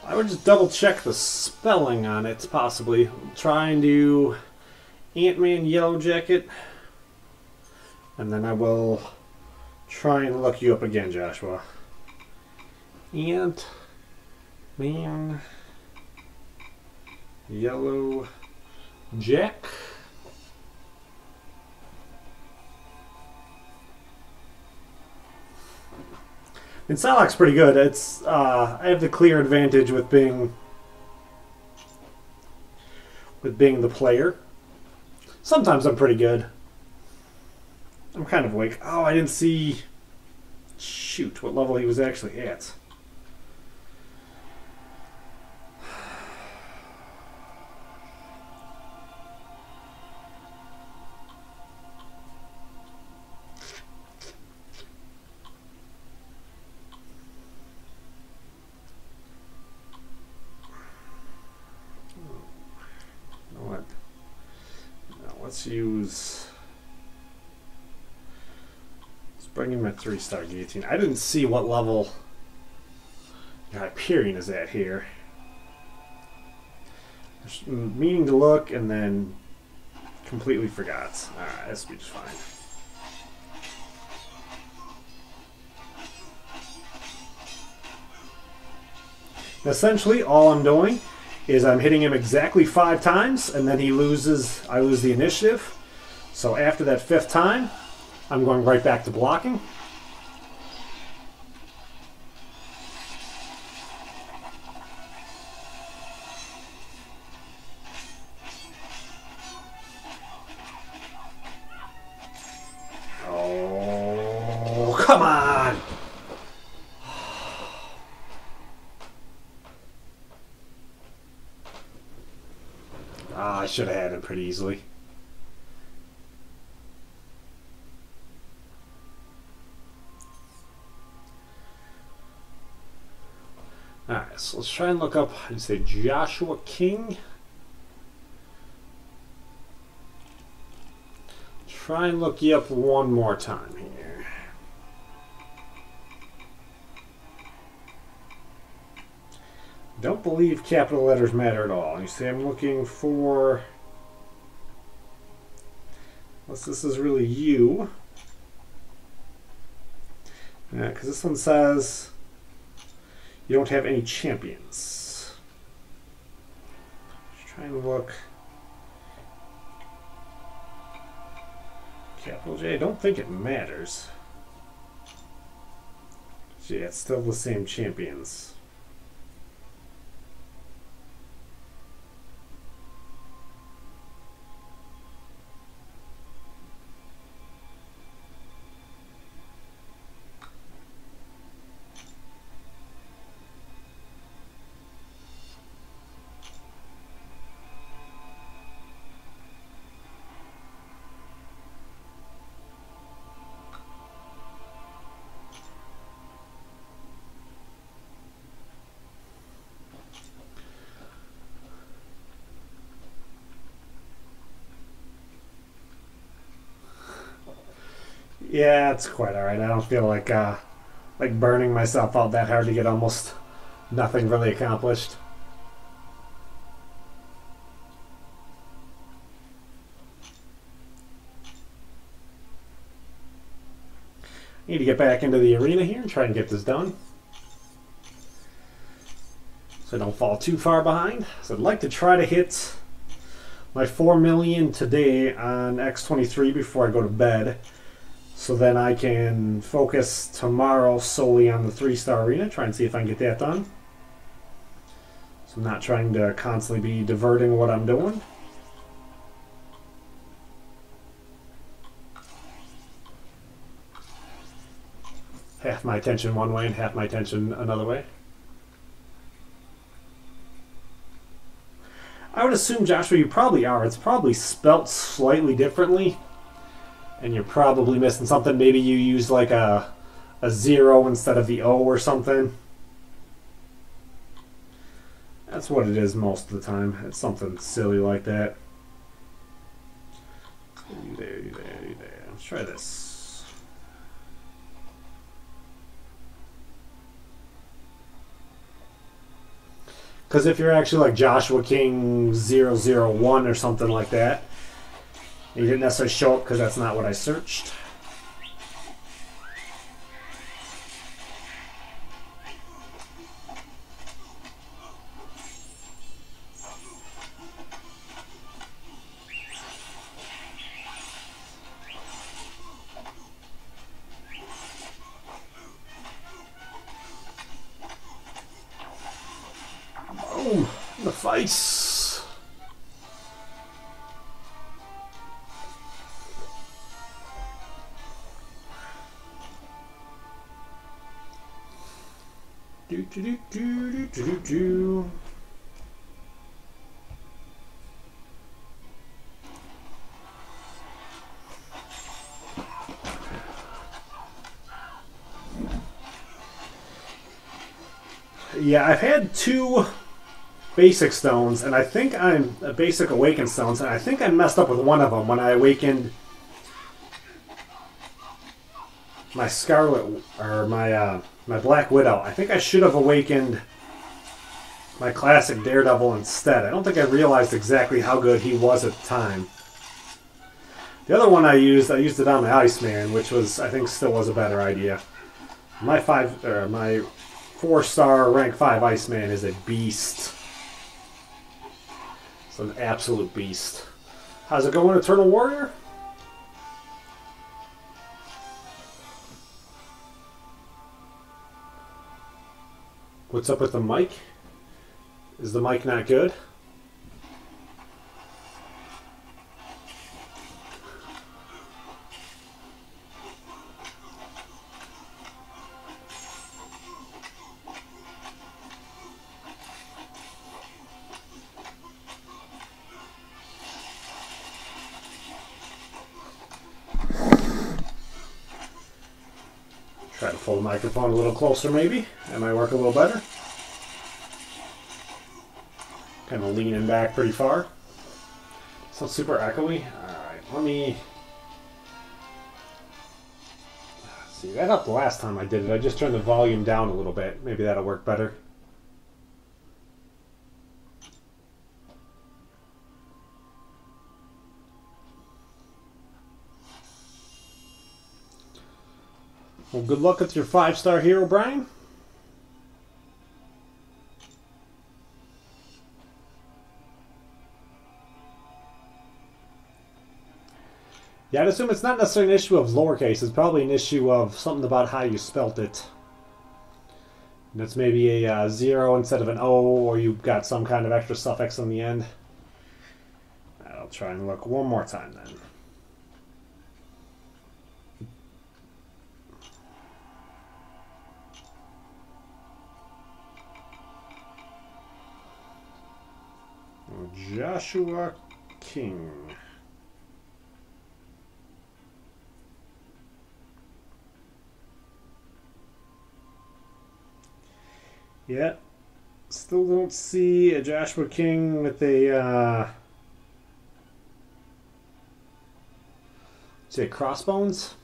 Speaker 1: I would just double check the spelling on it, possibly. Try and do Ant-Man Yellow Jacket. And then I will try and look you up again, Joshua. Ant-Man Yellow Jack. And Psylocke's pretty good. It's I have the clear advantage with being the player. Sometimes I'm pretty good. I'm kind of weak. Oh, I didn't see. Shoot, what level he was actually at. Let's use. Let's bring in my 3-star guillotine. I didn't see what level Hyperion is at here. Just meaning to look and then completely forgot. Alright, this will be just fine. Essentially, all I'm doing is I'm hitting him exactly 5 times, and then he loses. I lose the initiative. So after that 5th time, I'm going right back to blocking. Oh, come on! I should have had him pretty easily. Alright, so let's try and look up, you say Joshua King. Try and look you up one more time here. Don't believe capital letters matter at all. You see, I'm looking for. Unless this is really you. Yeah, because this one says you don't have any champions. Just trying to look. Capital J. I don't think it matters. Yeah, it's still the same champions. Yeah, it's quite alright. I don't feel like burning myself out that hard to get almost nothing really accomplished. Need to get back into the arena here and try and get this done, so I don't fall too far behind. So I'd like to try to hit my 4 million today on X23 before I go to bed, so then I can focus tomorrow solely on the 3-star arena, try and see if I can get that done. So I'm not trying to constantly be diverting what I'm doing. Half my attention one way and half my attention another way. I would assume, Joshua, you probably are. It's probably spelt slightly differently, and you're probably missing something. Maybe you use like a 0 instead of the O or something. That's what it is most of the time. It's something silly like that. Do there, do there, do there. Let's try this. Because if you're actually like Joshua King 001 or something like that, you didn't necessarily show up because that's not what I searched. Oh, the face. Do do do do do do do. Yeah, I've had 2 basic stones, and I think I'm basic awakened stones, and I think I messed up with one of them when I awakened my Scarlet, or my Black Widow. I think I should have awakened my classic Daredevil instead. I don't think I realized exactly how good he was at the time. The other one I used it on my Iceman, which was, I think, still was a better idea. My 4-star rank 5 Iceman is a beast. It's an absolute beast. How's it going, Eternal Warrior? What's up with the mic? Is the mic not good? Try to pull the microphone a little closer maybe. That might work a little better. Kind of leaning back pretty far. It's not super echoey. Alright, let me... See, that helped the last time I did it. I just turned the volume down a little bit. Maybe that'll work better. Well, good luck with your 5-star hero, Brian. Yeah, I'd assume it's not necessarily an issue of lowercase. It's probably an issue of something about how you spelt it. And it's maybe a 0 instead of an O, or you've got some kind of extra suffix on the end. I'll try and look one more time then. Joshua King. Yeah, still don't see a Joshua King with a say crossbones.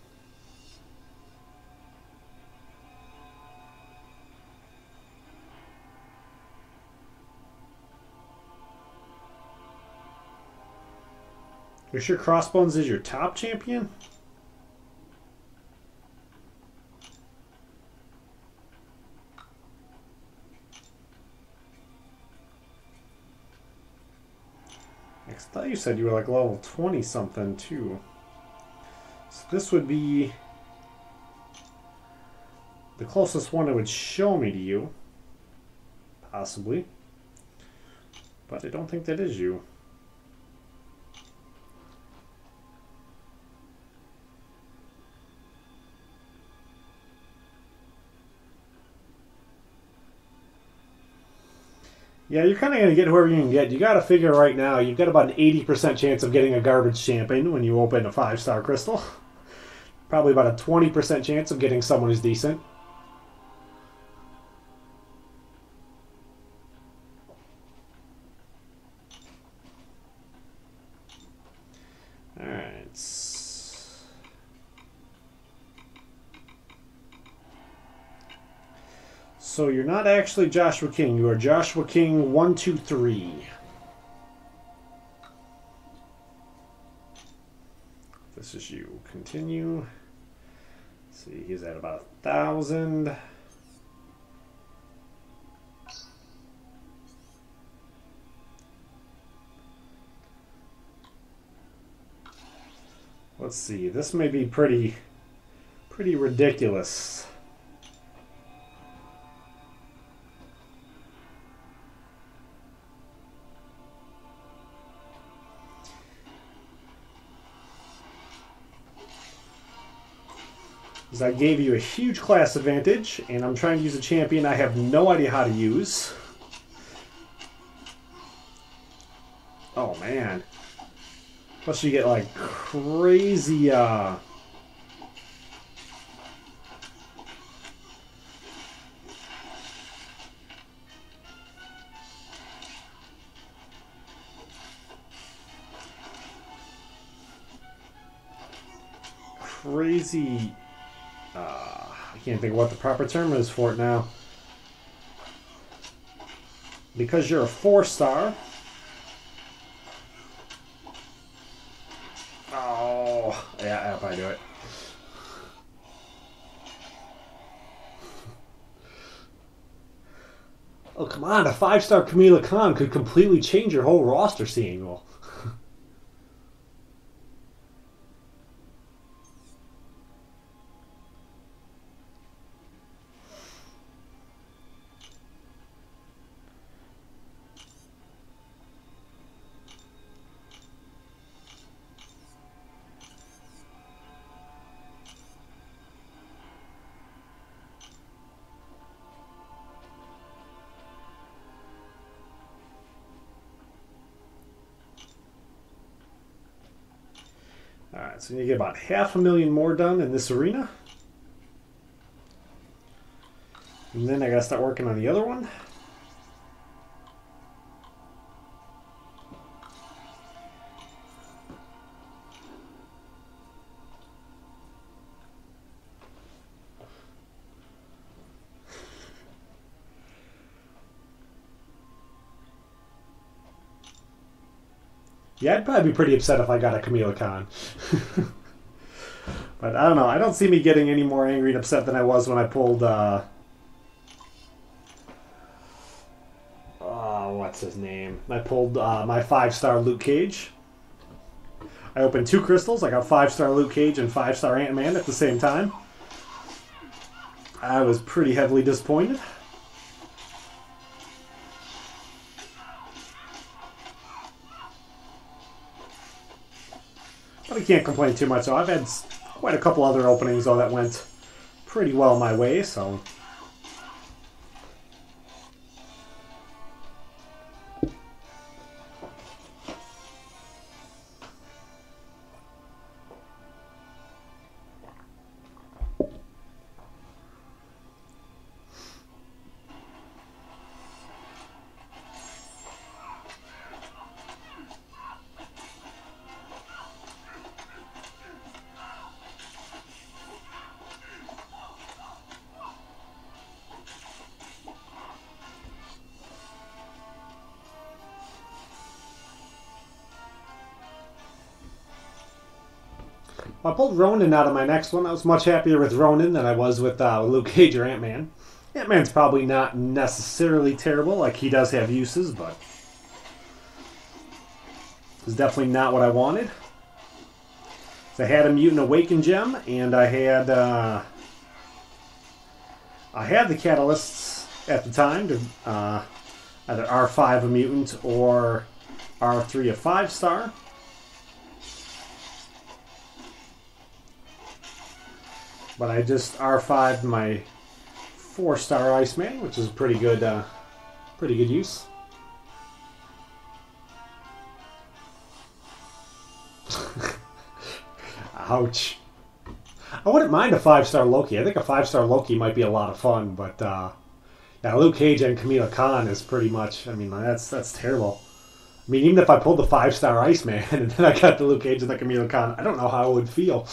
Speaker 1: You're sure Crossbones is your top champion? I thought you said you were like level 20 something too. So this would be the closest one it would show me to you. Possibly. But I don't think that is you. Yeah, you're kind of going to get whoever you can get. You got to figure right now, you've got about an 80% chance of getting a garbage champion when you open a 5-star crystal. Probably about a 20% chance of getting someone who's decent. Alright. So you're not actually Joshua King. You are Joshua King 123. This is you. Continue. Let's see, he's at about 1,000. Let's see. This may be pretty ridiculous. I gave you a huge class advantage, and I'm trying to use a champion I have no idea how to use. Oh man. Plus you get like crazy I can't think of what the proper term is for it now. Because you're a 4-star. Oh, yeah, I'll probably do it. Oh, come on. A 5-star Camila Khan could completely change your whole roster, seeing well. Alright, so you get about 500,000 more done in this arena. And then I gotta start working on the other one. Yeah, I'd probably be pretty upset if I got a Camila Khan. But I don't know. I don't see me getting any more angry and upset than I was when I pulled, what's his name? I pulled my 5-star Luke Cage. I opened 2 crystals. I got 5-star Luke Cage and 5-star Ant-Man at the same time. I was pretty heavily disappointed. But I can't complain too much. So I've had quite a couple other openings, though, that went pretty well my way, so... I pulled Ronin out of my next one. I was much happier with Ronin than I was with Luke Cage or Ant-Man. Ant-Man's probably not necessarily terrible. Like, he does have uses, but it's definitely not what I wanted. So I had a Mutant Awaken gem, and I had the catalysts at the time to either R5 a mutant or R3 a 5-star. But I just R5'd my 4-star Iceman, which is pretty good use. Ouch. I wouldn't mind a 5-star Loki. I think a 5-star Loki might be a lot of fun, but yeah, Luke Cage and Kamala Khan is pretty much, I mean, that's terrible. I mean, even if I pulled the 5-star Iceman and then I got the Luke Cage and the Kamala Khan, I don't know how I would feel.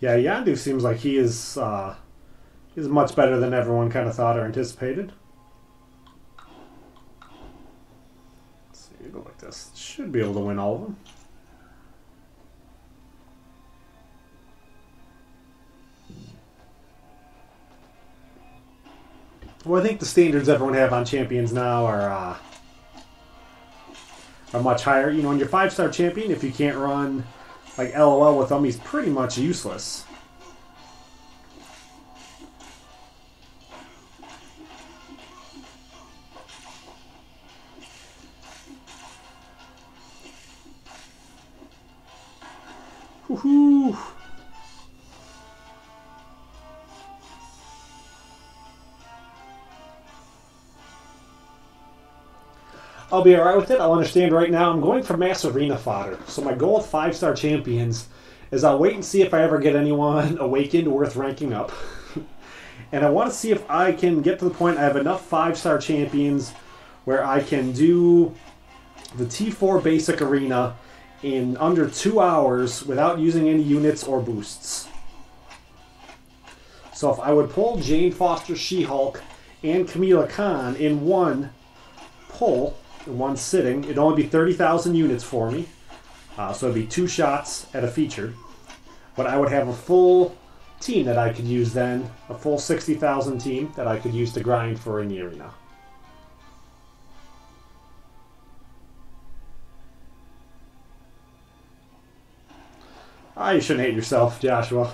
Speaker 1: Yeah, Yandu seems like he is much better than everyone kind of thought or anticipated. Let's see, go like this. Should be able to win all of them. Well, I think the standards everyone have on champions now are much higher. You know, when you're 5-star champion, if you can't run like LOL with him, he's pretty much useless. Woohoo! I'll be alright with it. I'll understand right now. I'm going for mass arena fodder. So my goal with 5-star champions is I'll wait and see if I ever get anyone awakened worth ranking up. And I want to see if I can get to the point I have enough 5-star champions where I can do the T4 basic arena in under 2 hours without using any units or boosts. So if I would pull Jane Foster She-Hulk and Kamala Khan in one pull, in one sitting, it'd only be 30,000 units for me. So it'd be 2 shots at a feature. But I would have a full team that I could use then, a full 60,000 team that I could use to grind for in the arena. You shouldn't hate yourself, Joshua.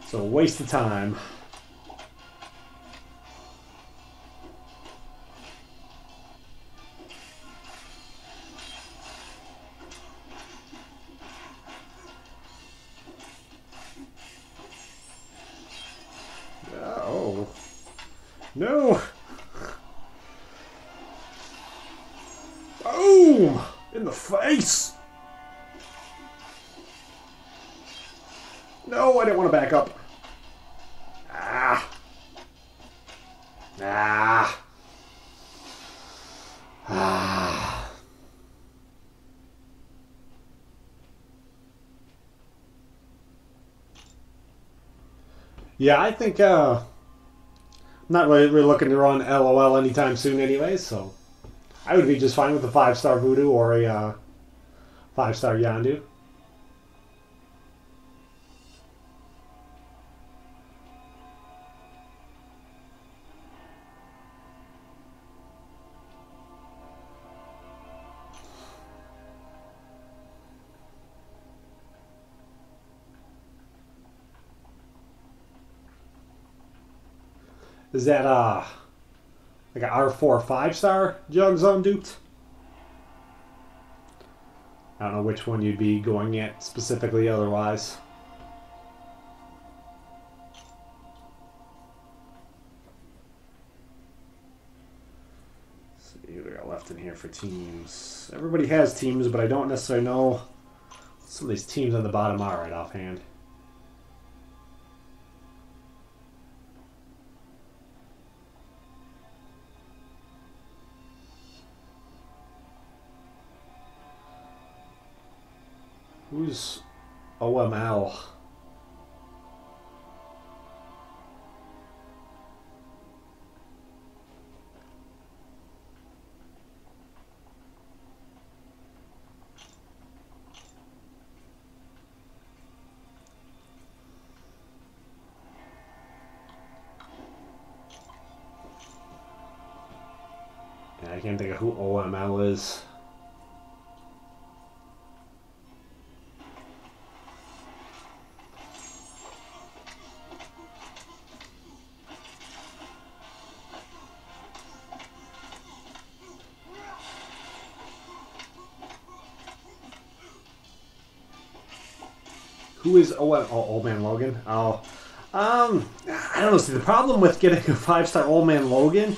Speaker 1: It's a waste of time. Oh. No! Boom! In the face! No, I didn't want to back up. Ah. Ah. Ah. Yeah, I think I'm not really looking to run LOL anytime soon anyway, so I would be just fine with a 5-star Voodoo or a 5-star Yondu. Is that like an R4 5-star Jug Zone duped? I don't know which one you'd be going at specifically otherwise. Let's see who we got left in here for teams. Everybody has teams, but I don't necessarily know what some of these teams on the bottom are right offhand. Who's OML? Yeah, I can't think of who OML is. Who is Old Man Logan? Oh, I don't know. See, the problem with getting a 5-star Old Man Logan,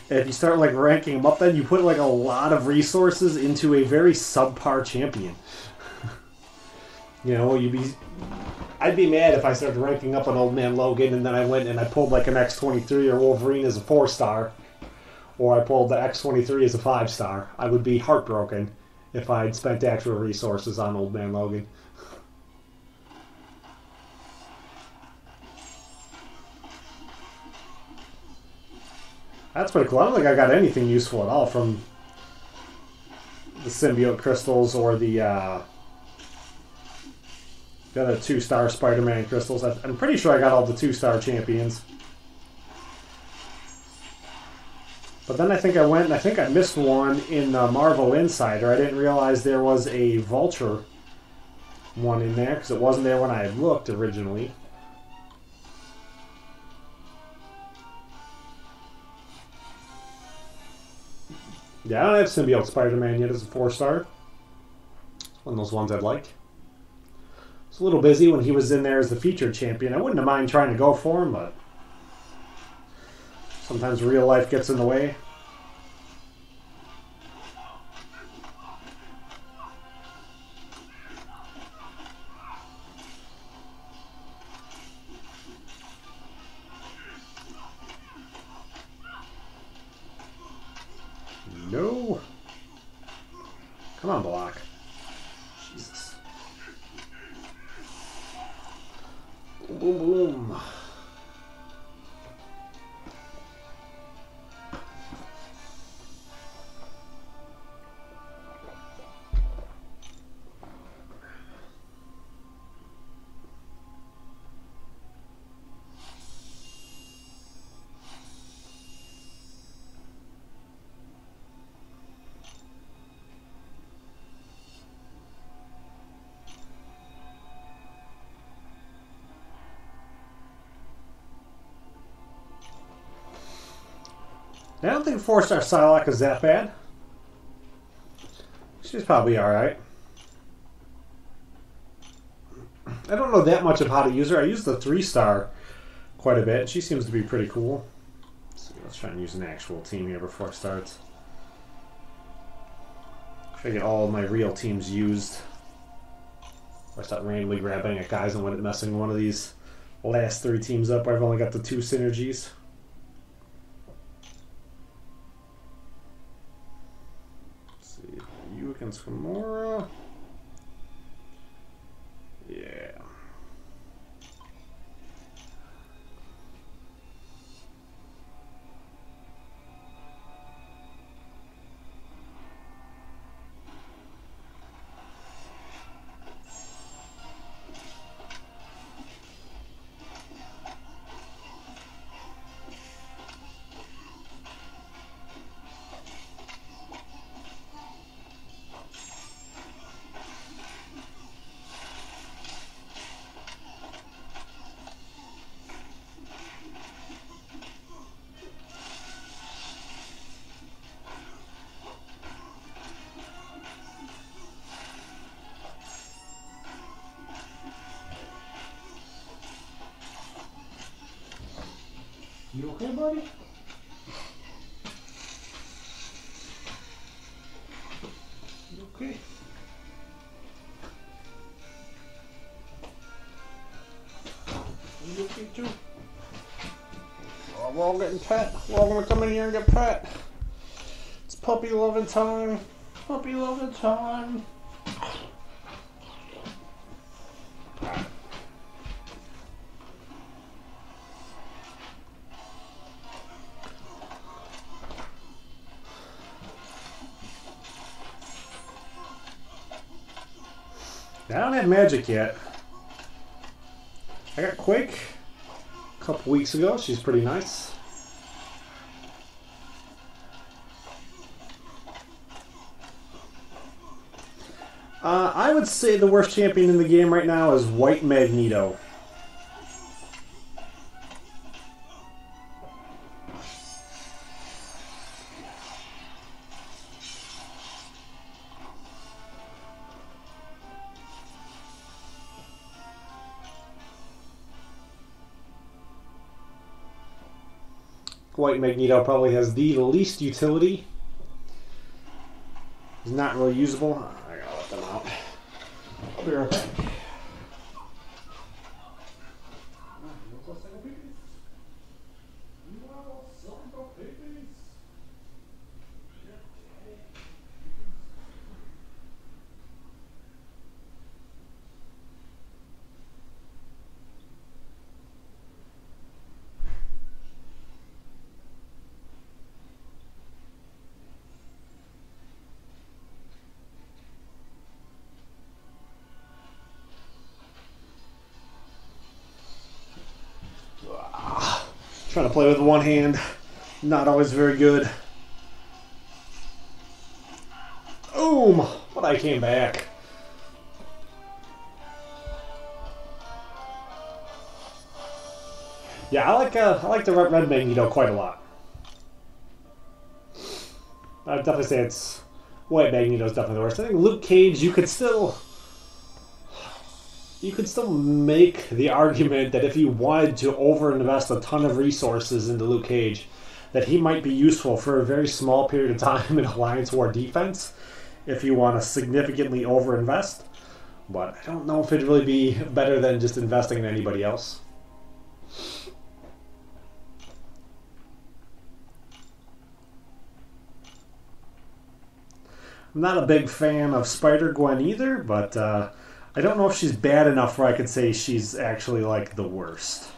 Speaker 1: if you start like ranking him up, then you put like a lot of resources into a very subpar champion. You know, I'd be mad if I started ranking up an Old Man Logan and then I went and I pulled like an X23 or Wolverine as a 4-star, or I pulled the X23 as a 5-star. I would be heartbroken if I'd spent actual resources on Old Man Logan. That's pretty cool. I don't think I got anything useful at all from the symbiote crystals or the other 2-star Spider-Man crystals. I'm pretty sure I got all the 2-star champions. But then I think I missed one in Marvel Insider. I didn't realize there was a Vulture one in there because it wasn't there when I had looked originally. Yeah, I don't have Symbiote Spider-Man yet as a 4-star. It's one of those ones I'd like. It's a little busy when he was in there as the featured champion. I wouldn't have mind trying to go for him, but sometimes real life gets in the way. No. Come on, block. Jesus. Boom, boom, boom. I don't think 4-star Psylocke is that bad. She's probably alright. I don't know that much of how to use her. I use the 3-star quite a bit. She seems to be pretty cool. Let's try and use an actual team here before it starts. Try to get all of my real teams used. Or start randomly grabbing at guys and messing one of these last 3 teams up. I've only got the 2 synergies. Against Gamora. Yeah. You okay, buddy? You okay? You okay too? Oh, we're all getting pet. We're all gonna come in here and get pet. It's puppy loving time. Puppy loving time. I don't have Magic yet. I got Quake a couple weeks ago. She's pretty nice. I would say the worst champion in the game right now is White Magneto. White Magneto probably has the least utility. He's not really usable. I gotta let them out. I'll be right back. Trying to play with one hand, not always very good. Boom! But I came back. Yeah, I like the Red Magneto quite a lot. I'd definitely say it's White Magneto's definitely the worst. I think Luke Cage, you could still make the argument that if you wanted to overinvest a ton of resources into Luke Cage, that he might be useful for a very small period of time in Alliance War defense if you want to significantly overinvest. But I don't know if it'd really be better than just investing in anybody else. I'm not a big fan of Spider-Gwen either, but I don't know if she's bad enough where I could say she's actually like the worst.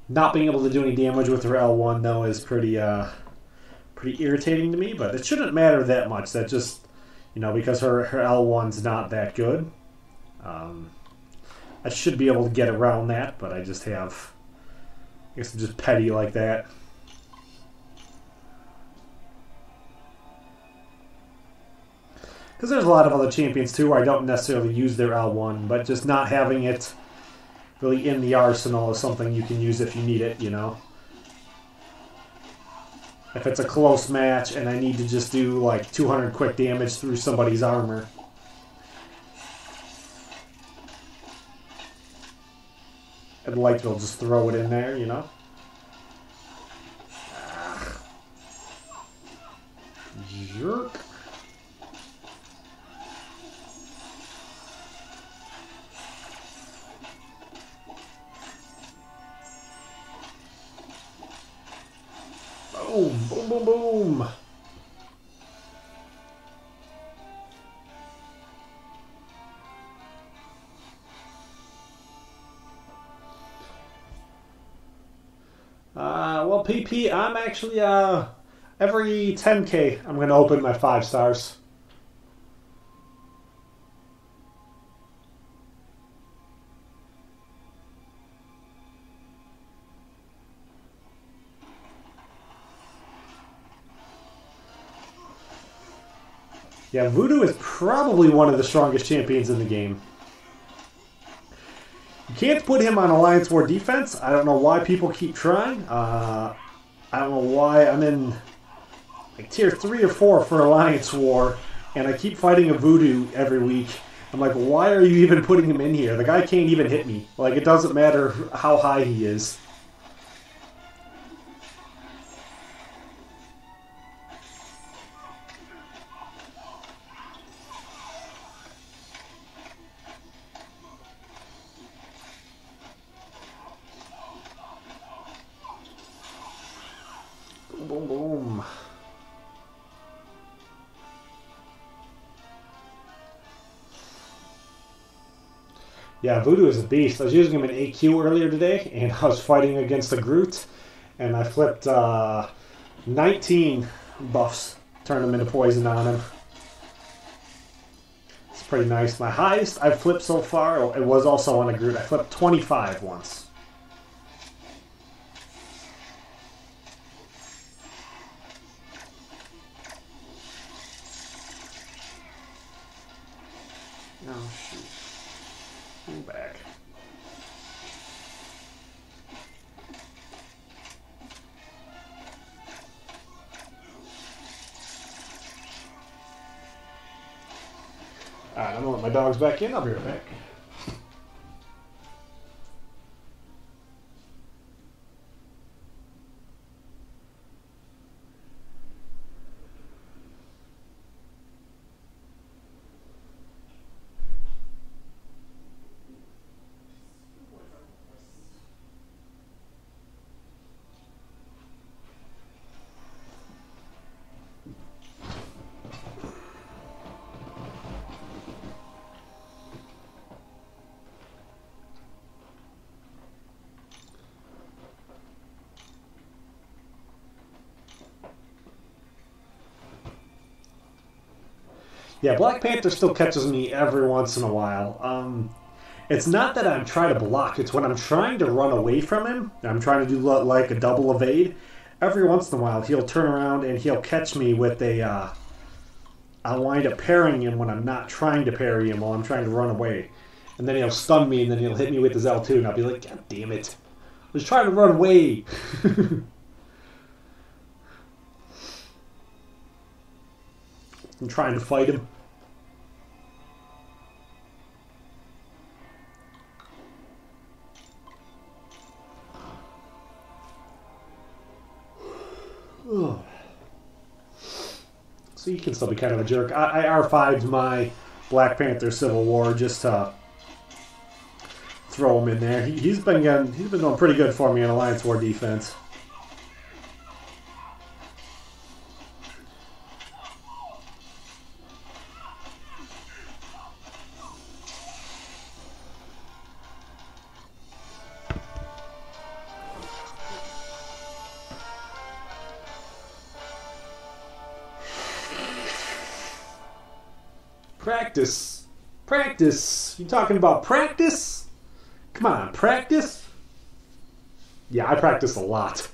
Speaker 1: Not being able to do any damage with her L1 though is pretty irritating to me, but it shouldn't matter that much. That just, you know, because her L1's not that good. I should be able to get around that, but I guess I'm just petty like that. Because there's a lot of other champions too where I don't necessarily use their L1, but just not having it really in the arsenal is something you can use if you need it, you know. If it's a close match and I need to just do like 200 quick damage through somebody's armor. And like they'll just throw it in there, you know. Jerk. Boom, boom, boom, boom. Well, PP, I'm actually, every 10K, I'm going to open my 5 stars. Yeah, Voodoo is probably one of the strongest champions in the game. You can't put him on Alliance War defense. I don't know why people keep trying. I don't know why I'm in like tier 3 or 4 for Alliance War, and I keep fighting a voodoo every week. I'm like, why are you even putting him in here? The guy can't even hit me. Like, it doesn't matter how high he is. Boom, boom, boom. Yeah, Voodoo is a beast. I was using him in AQ earlier today, and I was fighting against a Groot, and I flipped 19 buffs, turned him into poison on him. It's pretty nice. My highest I've flipped so far, it was also on a Groot. I flipped 25 once. Oh, shoot. Move back. Alright, I'm gonna let my dogs back in. I'll be right back. Yeah, Black Panther still catches me every once in a while. It's not that I'm trying to block, it's when I'm trying to run away from him, I'm trying to do like a double evade. Every once in a while, he'll turn around and he'll catch me with a... I'll wind up parrying him when I'm not trying to parry him while I'm trying to run away. And then he'll stun me and then he'll hit me with his L2 and I'll be like, God damn it. I was trying to run away. I'm trying to fight him. Ugh. So you can still be kind of a jerk. I R5'd my Black Panther Civil War just to throw him in there. He's been doing pretty good for me in Alliance War defense. Practice. Practice. You talking about practice? Come on, practice? Yeah, I practice a lot.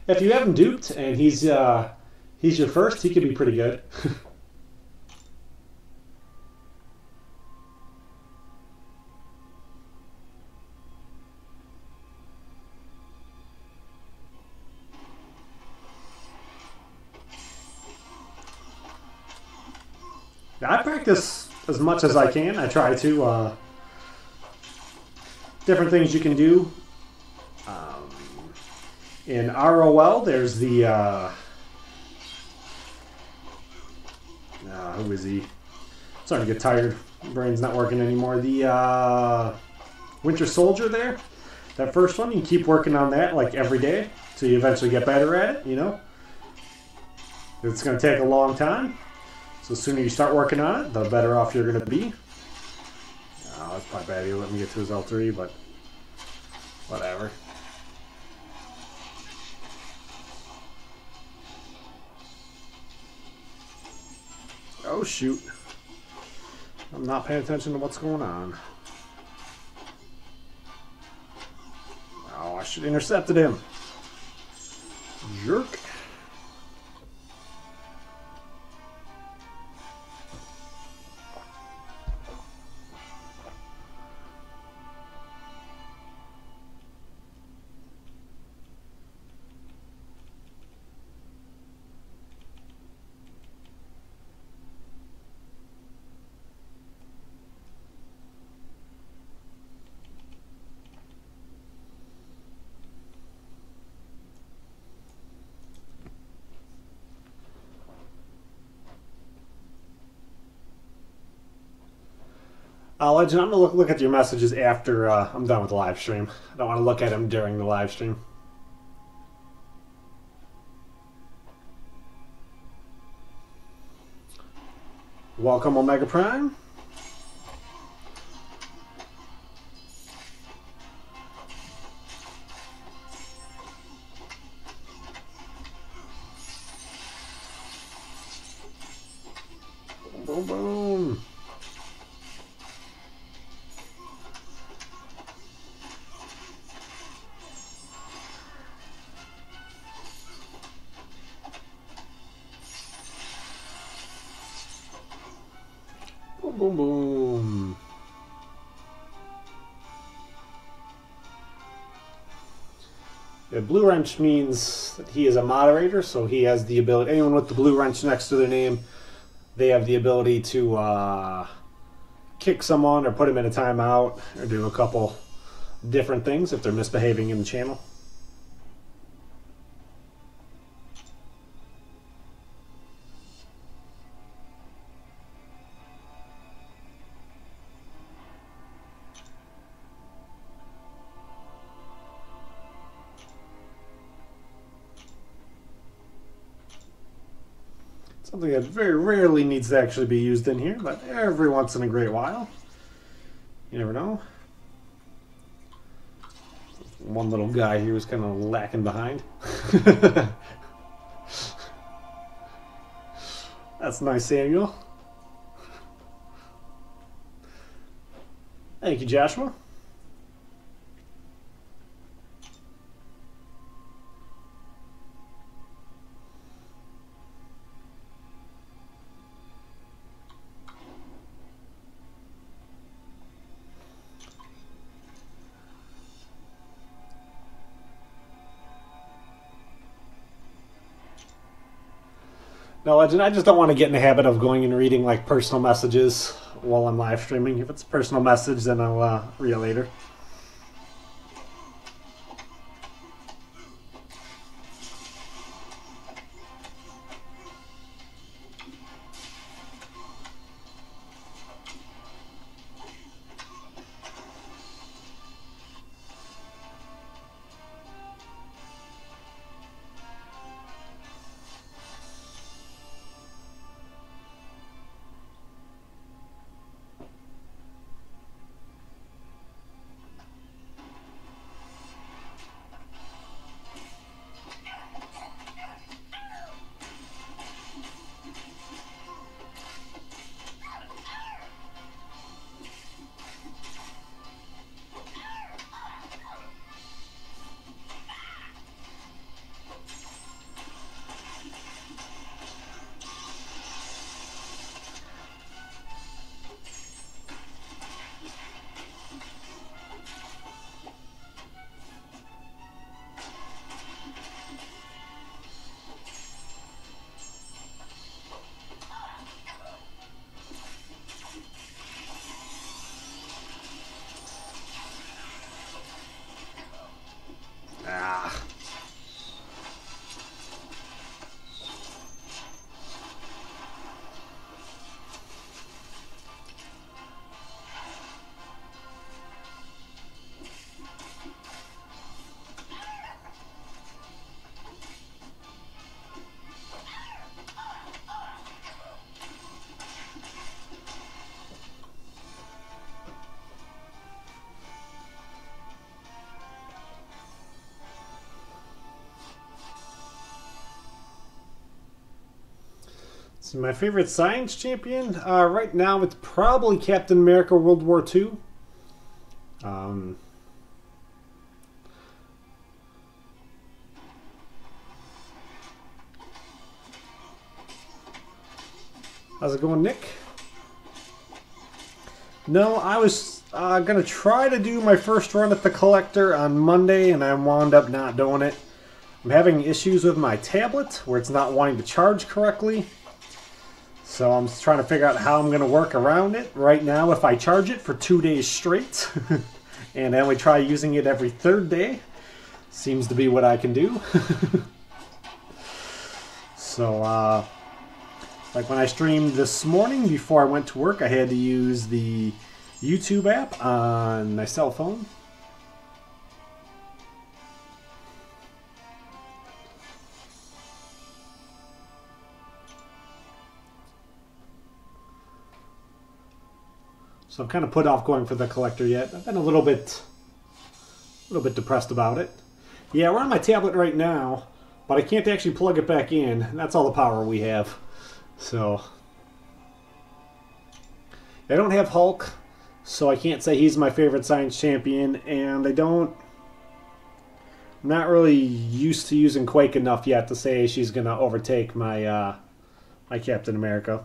Speaker 1: If you have him duped and he's your first, he could be pretty good. I practice as much as I can. I try to. Different things you can do. In ROL, there's the... who is he? Starting to get tired. Brain's not working anymore. The Winter Soldier there. That first one, you can keep working on that like every day. So you eventually get better at it, you know. It's going to take a long time. So the sooner you start working on it, the better off you're going to be. Oh, that's probably bad. He'll let me get to his L3, but whatever. Oh, shoot. I'm not paying attention to what's going on. Oh, I should have intercepted him. Jerk. Legend, I'm going to look at your messages after I'm done with the live stream. I don't want to look at them during the live stream. Welcome, Omega Prime. Boom, boom. Boom, boom, boom. Yeah, blue wrench means that he is a moderator, so he has the ability. Anyone with the blue wrench next to their name, they have the ability to kick someone or put him in a timeout or do a couple different things if they're misbehaving in the channel. Something that very rarely needs to actually be used in here, but every once in a great while. You never know. One little guy here was kind of lacking behind. That's nice, Samuel. Thank you, Joshua. No, Legend, I just don't want to get in the habit of going and reading like personal messages while I'm live streaming. If it's a personal message, then I'll read it later. So my favorite science champion right now, it's probably Captain America World War II. How's it going, Nick? No, I was going to try to do my first run at the collector on Monday, and I wound up not doing it. I'm having issues with my tablet where it's not wanting to charge correctly. So I'm just trying to figure out how I'm going to work around it. Right now, if I charge it for 2 days straight, and I only try using it every third day, seems to be what I can do. So, like when I streamed this morning before I went to work, I had to use the YouTube app on my cell phone. So I'm kind of put off going for the collector yet. I've been a little bit depressed about it. Yeah, we're on my tablet right now, but I can't actually plug it back in. And that's all the power we have. So I don't have Hulk, so I can't say he's my favorite science champion, and I'm not really used to using Quake enough yet to say she's gonna overtake my my Captain America.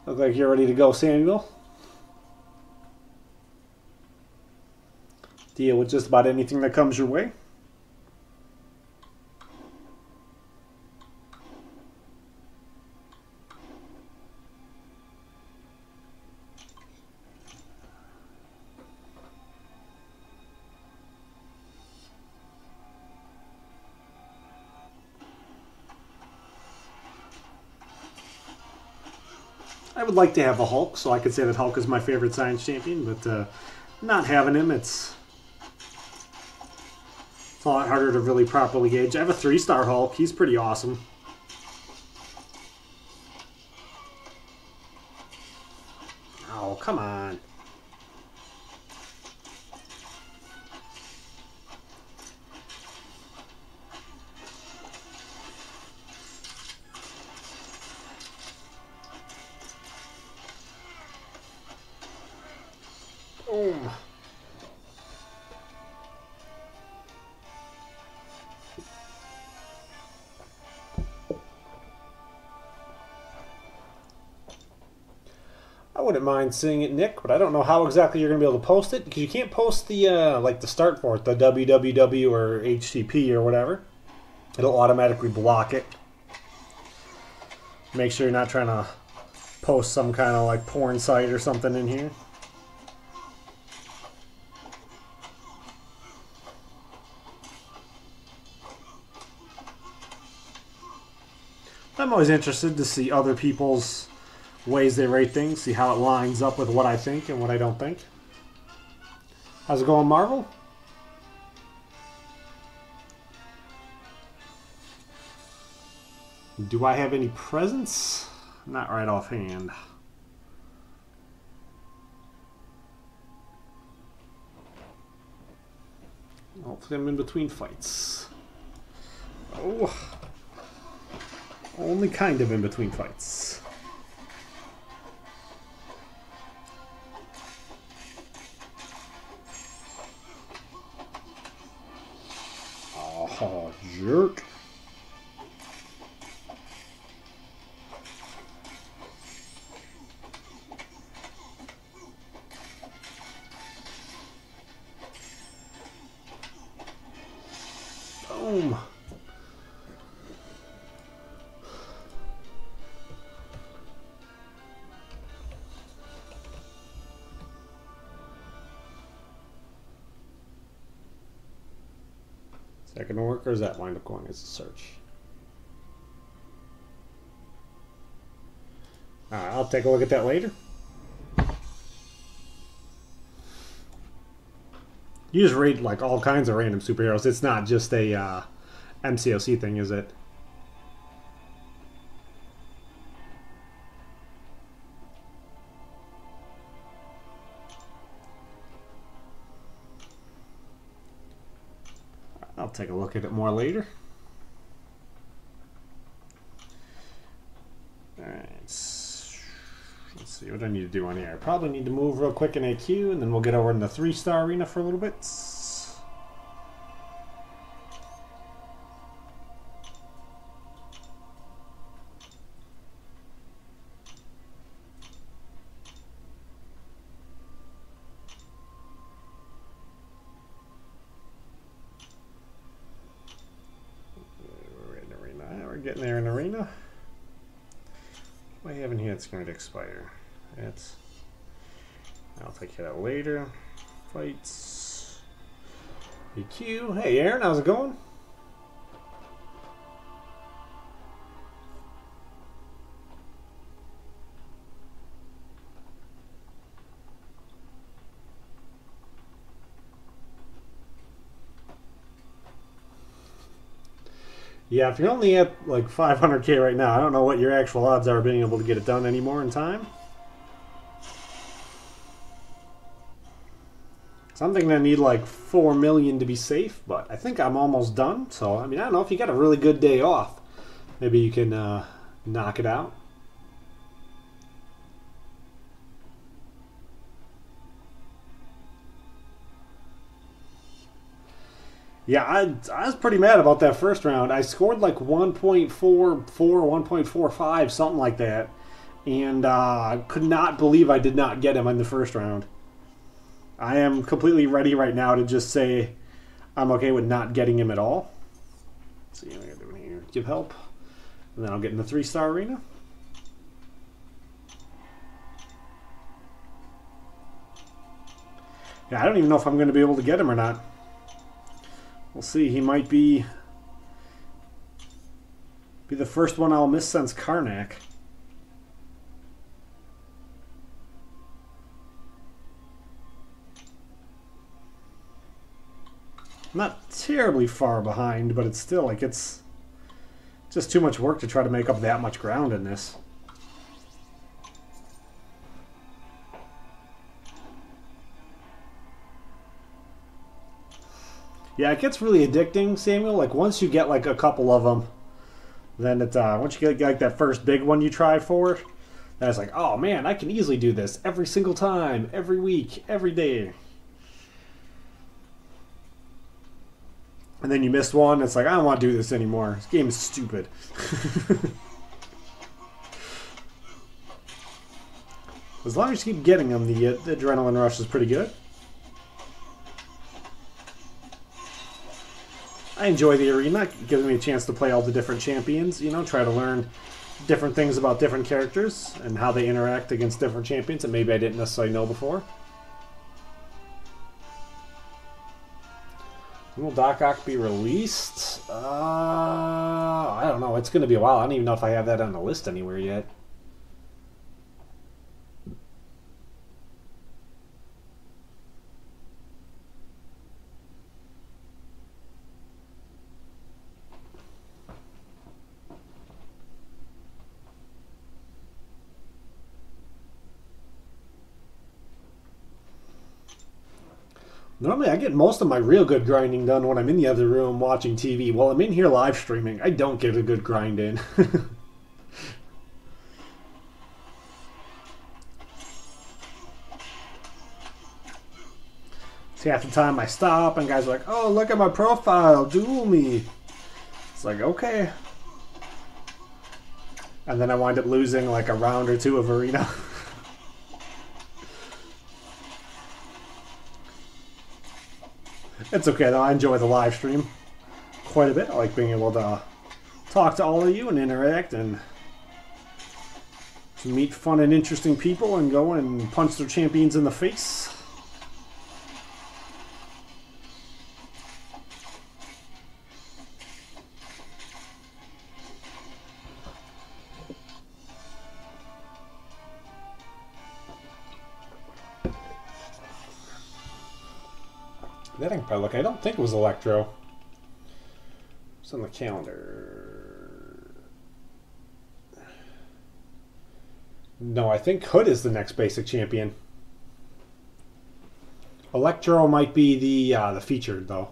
Speaker 1: Look like you're ready to go, Samuel. Deal with just about anything that comes your way. I would like to have a Hulk, so I could say that Hulk is my favorite science champion, but not having him, it's a lot harder to really properly gauge. I have a 3-star Hulk. He's pretty awesome. Oh, come on. Boom. I wouldn't mind seeing it, Nick, but I don't know how exactly you're going to be able to post it, because you can't post the like the start for it, the www or HTTP or whatever. It'll automatically block it. Make sure you're not trying to post some kind of like porn site or something in here. I'm always interested to see other people's ways they rate things, see how it lines up with what I think and what I don't think. How's it going, Marvel? Do I have any presents? Not right offhand. Hopefully I'm in between fights. Oh. Only kind of in between fights. Oh, jerk. Boom. Is that going to work, or is that wind up going as a search? I'll take a look at that later. You just rate like all kinds of random superheroes. It's not just a MCOC thing, is it? I'll take a look at it more later. Alright, let's see what I need to do on here. I probably need to move real quick in AQ, and then we'll get over in the 3-star arena for a little bit. Getting there in arena. What do I have in here that's going to expire? I'll take care of that later. Fights. EQ. Hey Aaron, how's it going? Yeah, if you're only at like 500k right now, I don't know what your actual odds are of being able to get it done anymore in time. So I'm thinking I need like 4 million to be safe, but I think I'm almost done. So, I mean, I don't know, if you got a really good day off, maybe you can knock it out. Yeah, I was pretty mad about that first round. I scored like 1.44, 1.45, something like that. And I could not believe I did not get him in the first round. I am completely ready right now to just say I'm okay with not getting him at all. Let's see what I'm doing here. Give help. And then I'll get in the 3-star arena. Yeah, I don't even know if I'm going to be able to get him or not. We'll see. He might be the first one I'll miss since Karnak. I'm not terribly far behind, but it's still like it's just too much work to try to make up that much ground in this. Yeah, it gets really addicting, Samuel. Like once you get like a couple of them, then it once you get like that first big one you try for, then it's like, oh man, I can easily do this every single time, every week, every day. And then you missed one, it's like, I don't want to do this anymore. This game is stupid. As long as you keep getting them, the adrenaline rush is pretty good. I enjoy the arena. It gives me a chance to play all the different champions, you know, try to learn different things about different characters and how they interact against different champions that maybe I didn't necessarily know before. When will Doc Ock be released? I don't know. It's going to be a while. I don't even know if I have that on the list anywhere yet. Normally, I get most of my real good grinding done when I'm in the other room watching TV. While I'm in here live streaming, I don't get a good grind in. See, half the time I stop and guys are like, oh, look at my profile, duel me. It's like, okay. And then I wind up losing like a round or two of arena. It's okay though, I enjoy the live stream quite a bit. I like being able to talk to all of you and interact and to meet fun and interesting people and go and punch their champions in the face. That I can probably look. I don't think it was Electro. It's on the calendar. No, I think Hood is the next basic champion. Electro might be the featured though.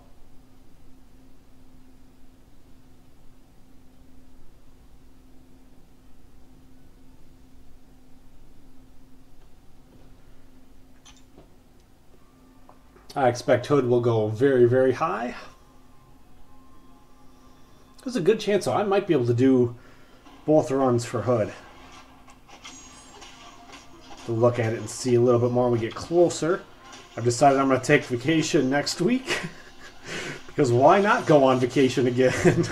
Speaker 1: I expect Hood will go very, very high. There's a good chance, though, I might be able to do both runs for Hood. To look at it and see a little bit more when we get closer. I've decided I'm going to take vacation next week. Because why not go on vacation again? I'm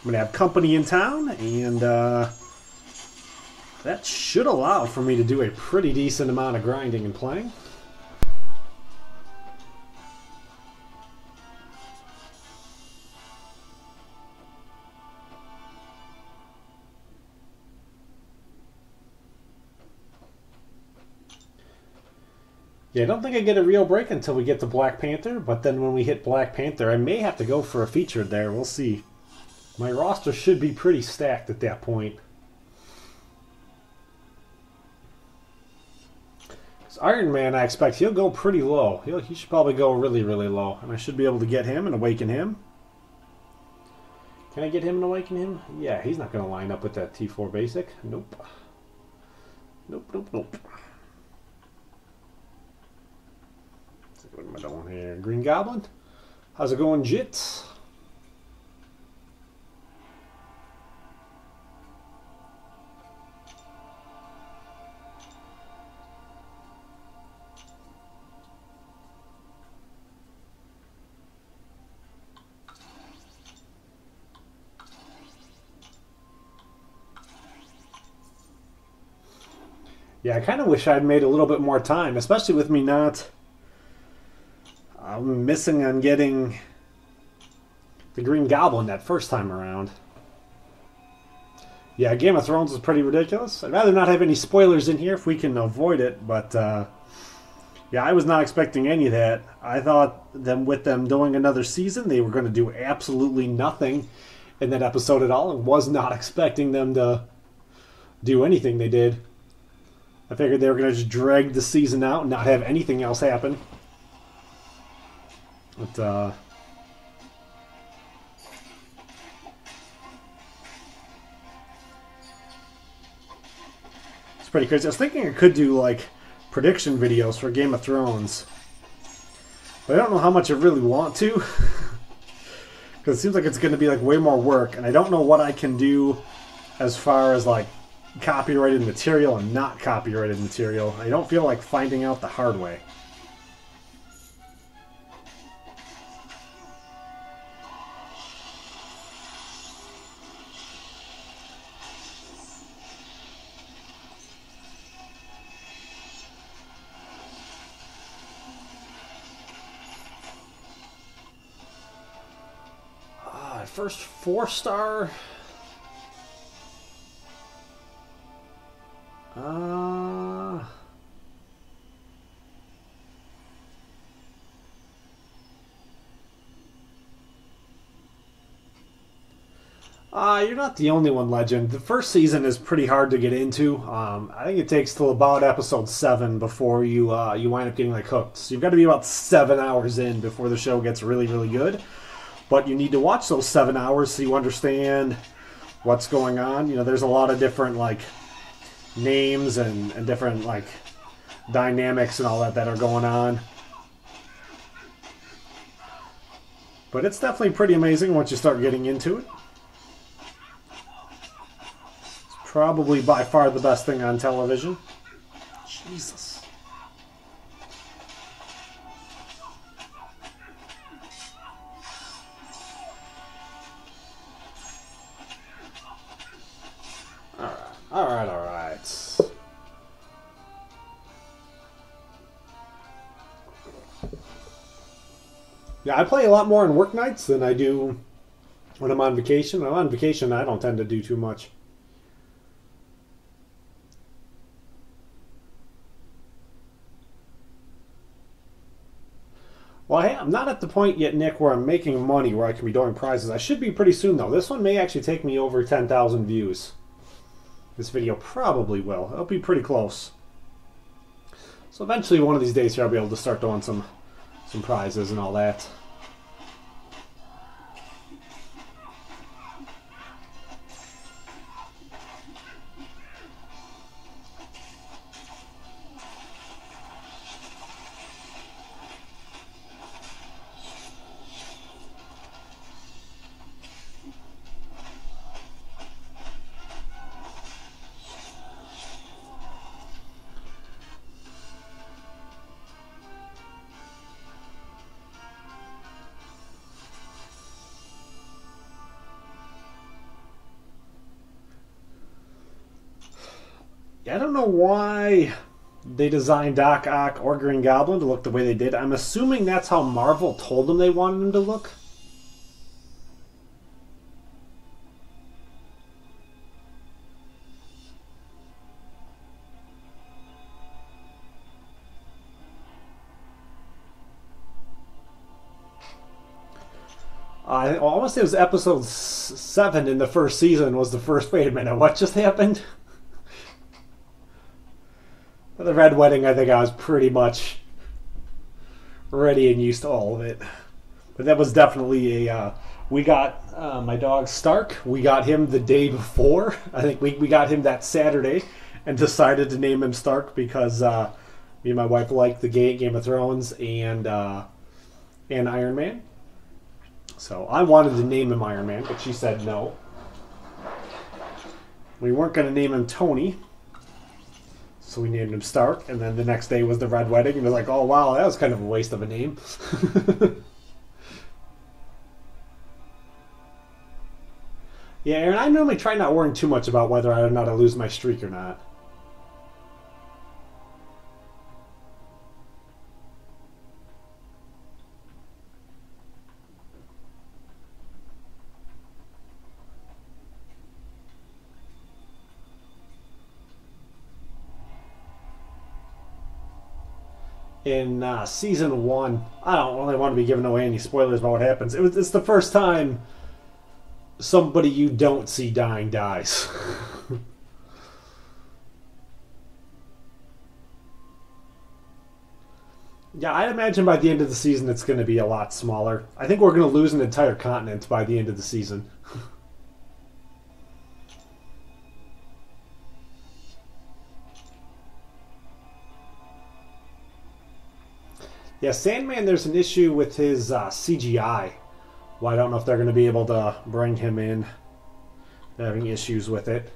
Speaker 1: going to have company in town, and that should allow for me to do a pretty decent amount of grinding and playing. Yeah, I don't think I get a real break until we get to Black Panther, but then when we hit Black Panther, I may have to go for a featured there. We'll see. My roster should be pretty stacked at that point. Iron Man, I expect he'll go pretty low. He should probably go really, really low. And I should be able to get him and awaken him. Can I get him and awaken him? Yeah, he's not going to line up with that T4 basic. Nope. Nope, nope, nope. What am I doing here? Green Goblin? How's it going, Jits? Yeah, I kind of wish I'd made a little bit more time, especially with me not... I'm missing on getting the Green Goblin that first time around. Yeah, Game of Thrones is pretty ridiculous. I'd rather not have any spoilers in here if we can avoid it, but yeah, I was not expecting any of that. I thought with them doing another season, they were going to do absolutely nothing in that episode at all, and was not expecting them to do anything they did. I figured they were going to just drag the season out and not have anything else happen. But, it's pretty crazy. I was thinking I could do, like, prediction videos for Game of Thrones. But I don't know how much I really want to. Because it seems like it's going to be, like, way more work. And I don't know what I can do as far as, like, copyrighted material and not copyrighted material. I don't feel like finding out the hard way. First 4-star. You're not the only one, Legend. The first season is pretty hard to get into. I think it takes till about episode 7 before you wind up getting like hooked. So you've got to be about 7 hours in before the show gets really, really good. But you need to watch those 7 hours so you understand what's going on. You know, there's a lot of different like names and different like dynamics and all that are going on. But it's definitely pretty amazing once you start getting into it. It's probably by far the best thing on television. Jesus. All right. Yeah, I play a lot more on work nights than I do when I'm on vacation. When I'm on vacation, I don't tend to do too much. Well, hey, I'm not at the point yet, Nick, where I'm making money where I can be doing prizes. I should be pretty soon, though. This one may actually take me over 10,000 views. This video probably will. It'll be pretty close. So eventually, one of these days here, I'll be able to start doing some prizes and all that. I don't know why they designed Doc Ock or Green Goblin to look the way they did. I'm assuming that's how Marvel told them they wanted them to look. I want to say it was episode 7 in the first season was the first. Wait a minute, what just happened? The Red Wedding, I think I was pretty much ready and used to all of it. But that was definitely a... we got my dog Stark. We got him the day before. I think we got him that Saturday and decided to name him Stark because me and my wife liked the Game of Thrones and Iron Man. So I wanted to name him Iron Man, but she said no. We weren't going to name him Tony, so we named him Stark. And then the next day was the Red Wedding, and it was like, oh wow, that was kind of a waste of a name. Yeah, Aaron, I normally try not worrying too much about whether or not I lose my streak or not. In season 1, I don't really want to be giving away any spoilers about what happens. It's the first time somebody you don't see dying dies. Yeah, I'd imagine by the end of the season it's going to be a lot smaller. I think we're going to lose an entire continent by the end of the season. Yeah, Sandman, there's an issue with his CGI. Well, I don't know if they're going to be able to bring him in. They're having issues with it.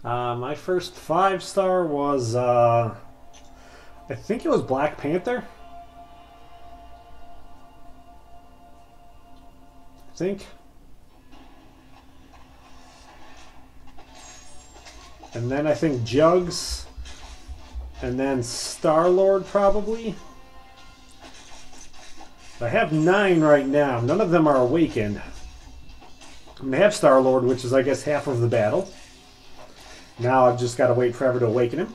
Speaker 1: My first 5-star was, I think it was Black Panther. I think. And then I think Jugs. And then Star-Lord probably. I have 9 right now. None of them are awakened. I'm going to have Star-Lord, which is I guess half of the battle. Now I've just got to wait forever to awaken him.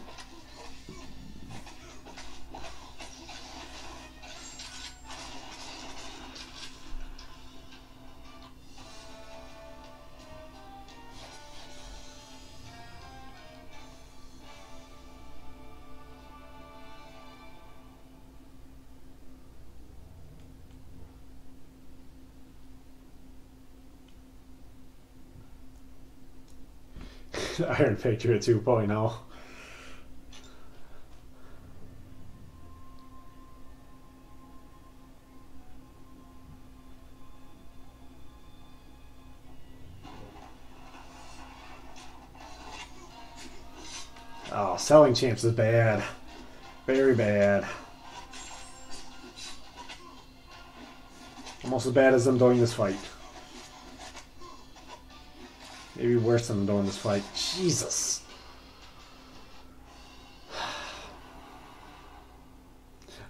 Speaker 1: Iron Patriot 2.0. Oh, selling champs is bad. Very bad. Almost as bad as them during this fight. Maybe worse than during this fight. Jesus.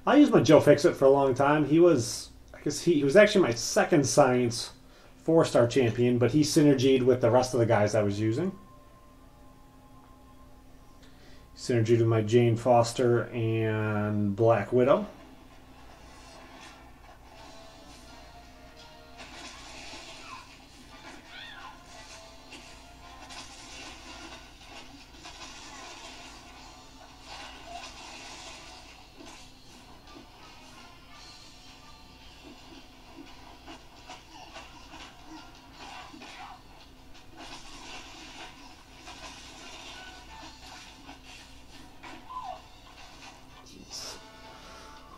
Speaker 1: I used my Joe Fixit for a long time. He was, I guess he was actually my second Science 4-star champion, but he synergied with the rest of the guys I was using. Synergied with my Jane Foster and Black Widow.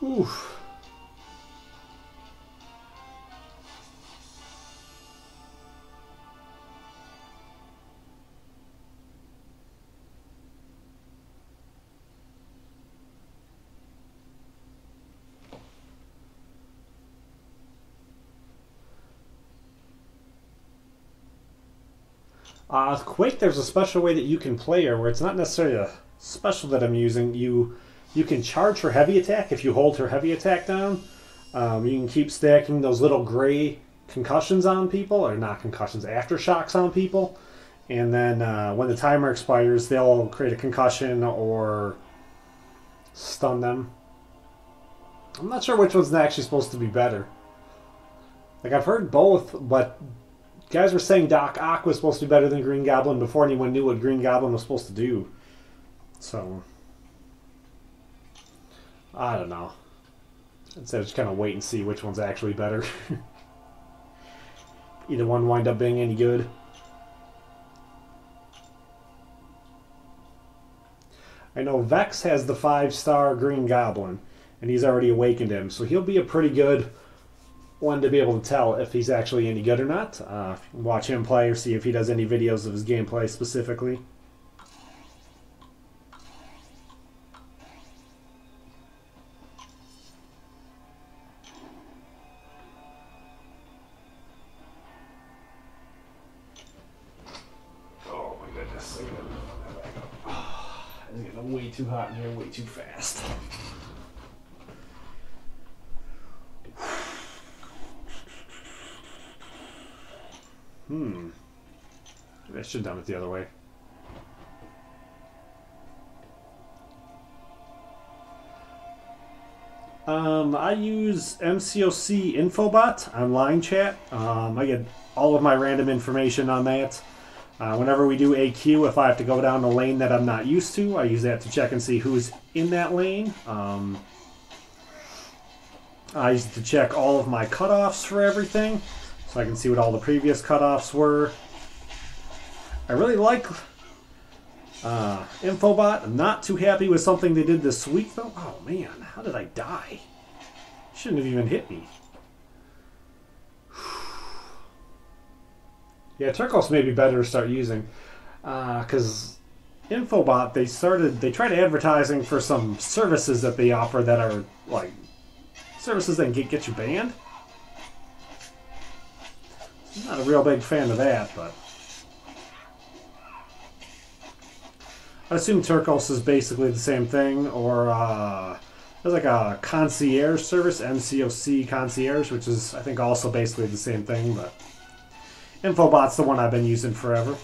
Speaker 1: Oof. Quake, there's a special way that you can play her where it's not necessarily a special that I'm using. You can charge her heavy attack if you hold her heavy attack down. You can keep stacking those little gray concussions on people, or not concussions, aftershocks on people. And then when the timer expires, they'll create a concussion or stun them. I'm not sure which one's actually supposed to be better. Like, I've heard both, but guys were saying Doc Ock was supposed to be better than Green Goblin before anyone knew what Green Goblin was supposed to do. So, I don't know. I'd say just kind of wait and see which one's actually better. Either one wind up being any good. I know Vex has the 5-star Green Goblin, and he's already awakened him, so he'll be a pretty good one to be able to tell if he's actually any good or not. Watch him play or see if he does any videos of his gameplay specifically. Oh my goodness. It's getting way too hot in here, way too fast. I should have done it the other way. I use MCOC Infobot online chat. I get all of my random information on that. Whenever we do AQ, if I have to go down a lane that I'm not used to, I use that to check and see who's in that lane. I use it to check all of my cutoffs for everything, so I can see what all the previous cutoffs were. I really like Infobot. I'm not too happy with something they did this week, though. Oh, man. How did I die? Shouldn't have even hit me. Yeah, Turkos may be better to start using. Because Infobot, they tried advertising for some services that they offer that are, like, services that can get you banned. I'm not a real big fan of that, but I assume Turkos is basically the same thing, or there's like a concierge service, MCOC concierge, which is, I think, also basically the same thing, but Infobot's the one I've been using forever.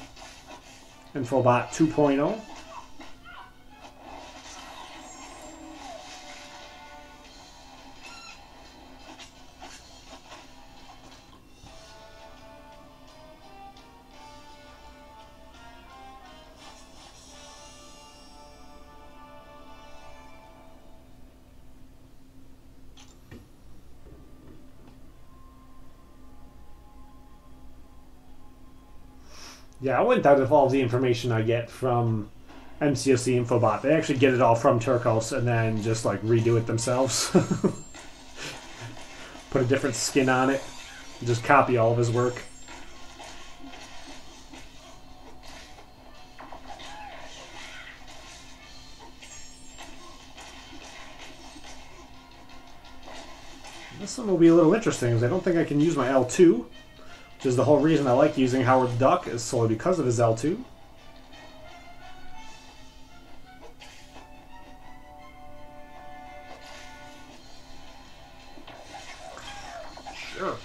Speaker 1: Infobot 2.0. Yeah, I wouldn't doubt if all the information I get from MCOC Infobot, they actually get it all from Turkos and then just like redo it themselves. Put a different skin on it, and just copy all of his work. This one will be a little interesting, because I don't think I can use my L2. Which is the whole reason I like using Howard the Duck, is solely because of his L2. Jerk.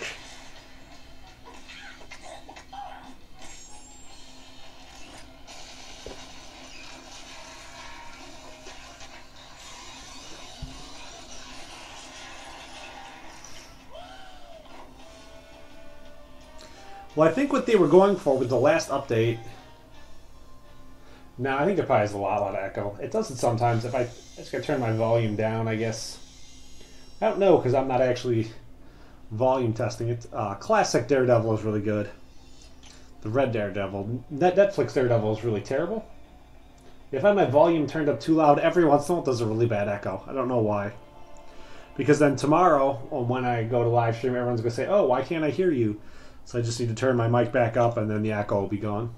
Speaker 1: Well, I think what they were going for with the last update... No, I think it probably has a lot of echo. It does it sometimes. If I just gotta turn my volume down, I guess. I don't know, because I'm not actually volume testing it. Classic Daredevil is really good. The Red Daredevil. Netflix Daredevil is really terrible. If I have my volume turned up too loud, every once in a while it does a really bad echo. I don't know why. Because then tomorrow, when I go to live stream, everyone's going to say, oh, why can't I hear you? So I just need to turn my mic back up and then the echo will be gone.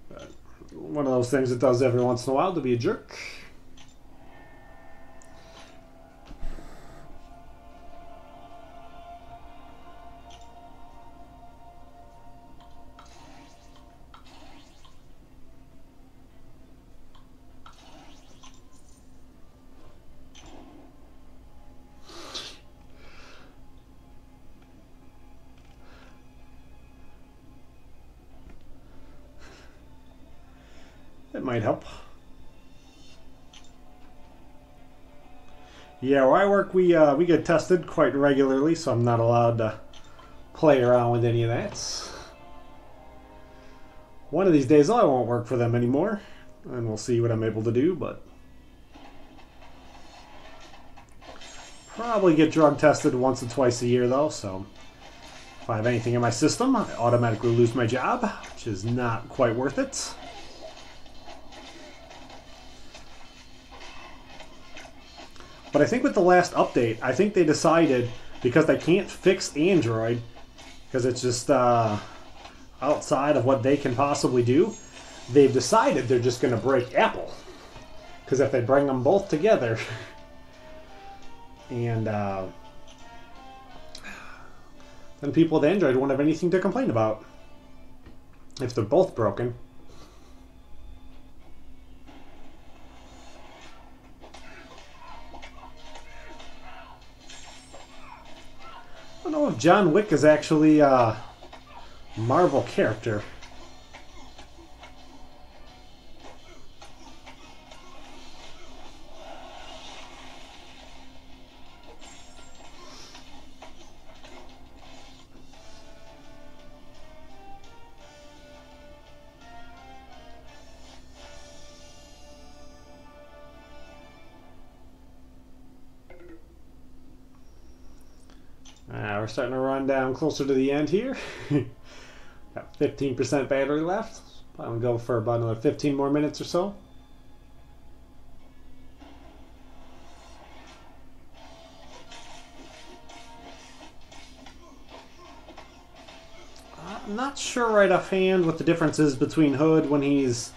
Speaker 1: But one of those things it does every once in a while to be a jerk. That might help. Yeah, where I work, we get tested quite regularly, so I'm not allowed to play around with any of that. One of these days, I won't work for them anymore, and we'll see what I'm able to do, but probably get drug tested once or twice a year, though, so if I have anything in my system, I automatically lose my job, which is not quite worth it. But I think with the last update, I think they decided, because they can't fix Android, because it's just outside of what they can possibly do, they've decided they're just going to break Apple. Because if they bring them both together, and then people with Android won't have anything to complain about. If they're both broken. I don't know if John Wick is actually a Marvel character. We're starting to run down closer to the end here. Got 15% battery left. I'm going for about another 15 more minutes or so. I'm not sure right offhand what the difference is between Hood when he's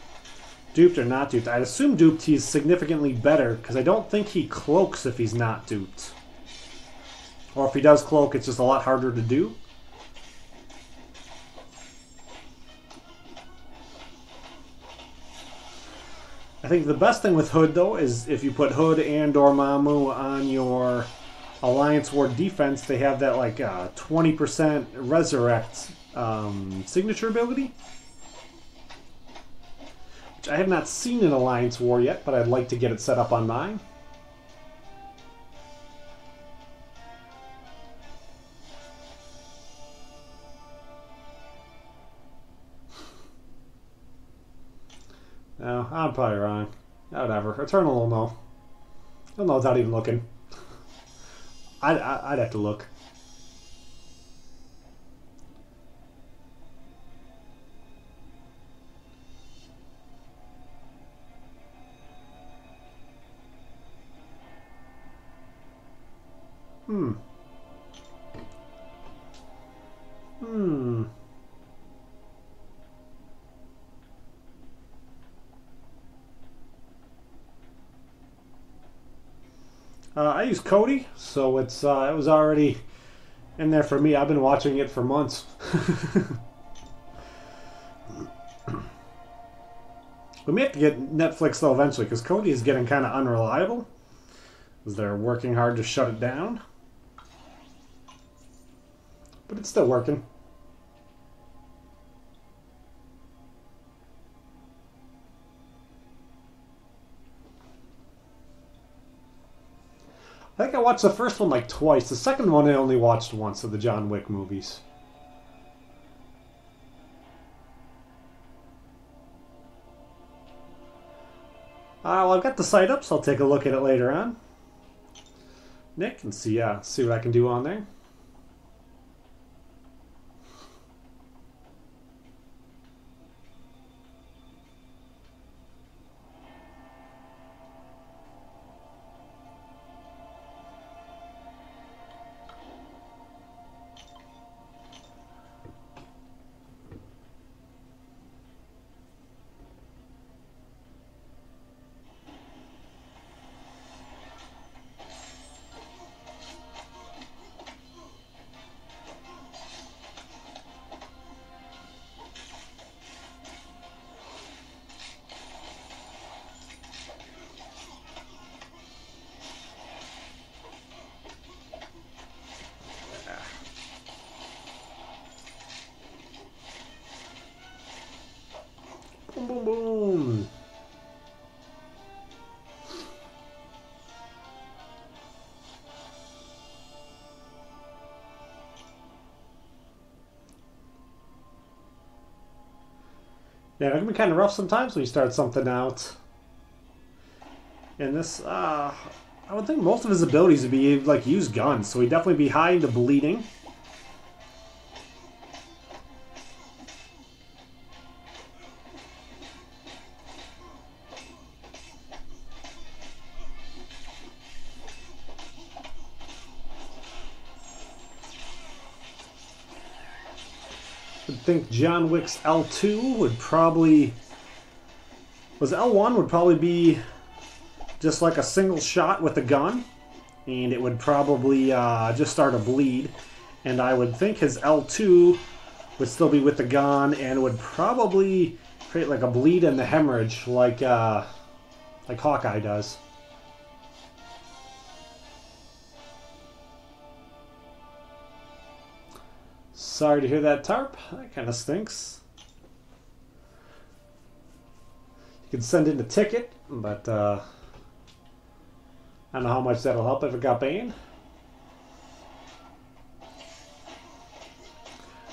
Speaker 1: duped or not duped. I'd assume duped he's significantly better, because I don't think he cloaks if he's not duped. Or if he does cloak, it's just a lot harder to do. I think the best thing with Hood, though, is if you put Hood and Dormammu on your Alliance Ward defense, they have that like 20% resurrect signature ability. Which I have not seen in Alliance War yet, but I'd like to get it set up on mine. No, I'm probably wrong. Whatever. Eternal will know. He'll know without even looking. I'd have to look. I use Cody, so it's it was already in there for me. I've been watching it for months. We may have to get Netflix though eventually, because Cody is getting kind of unreliable, because they're working hard to shut it down. But it's still working. I think I watched the first one like twice. The second one I only watched once, of the John Wick movies. Well, I've got the site up, so I'll take a look at it later on, Nick, and see what I can do on there. Boom, boom, boom. Yeah, it can be kind of rough sometimes when you start something out. And this, I would think most of his abilities would be like use guns, so he'd definitely be high into bleeding. I think John Wick's L2 would probably... Was L1 would probably be just like a single shot with a gun. And it would probably just start a bleed. And I would think his L2 would still be with the gun and would probably create like a bleed and the hemorrhage like Hawkeye does. Sorry to hear that, Tarp. That kind of stinks. You can send in a ticket, but I don't know how much that'll help if it got banned.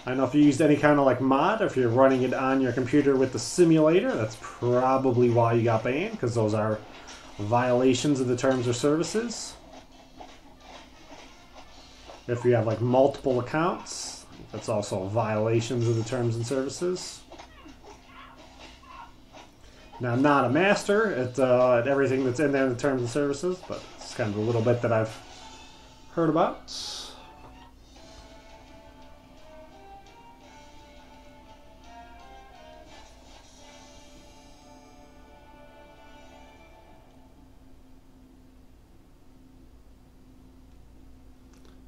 Speaker 1: I know if you used any kind of like mod, or if you're running it on your computer with the simulator, that's probably why you got banned, because those are violations of the terms of services. If you have like multiple accounts, that's also violations of the terms and services. Now, I'm not a master at everything that's in there in the terms and services, but it's kind of a little bit that I've heard about.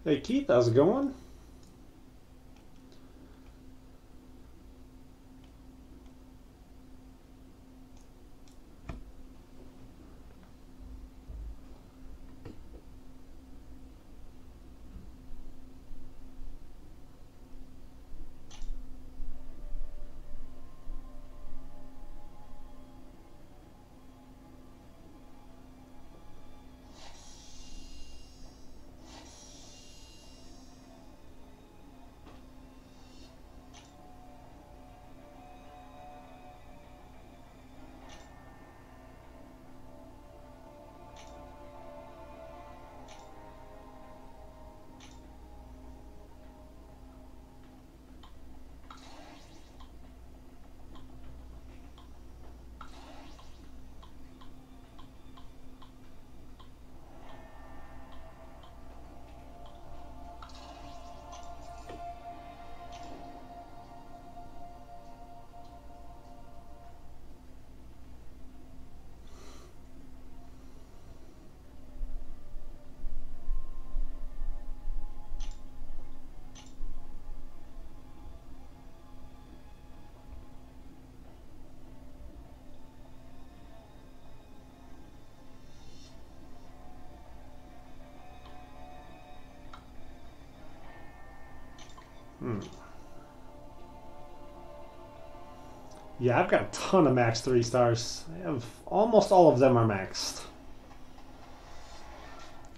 Speaker 1: Hey Keith, how's it going? Yeah, I've got a ton of max 3 stars. I have almost all of them are maxed.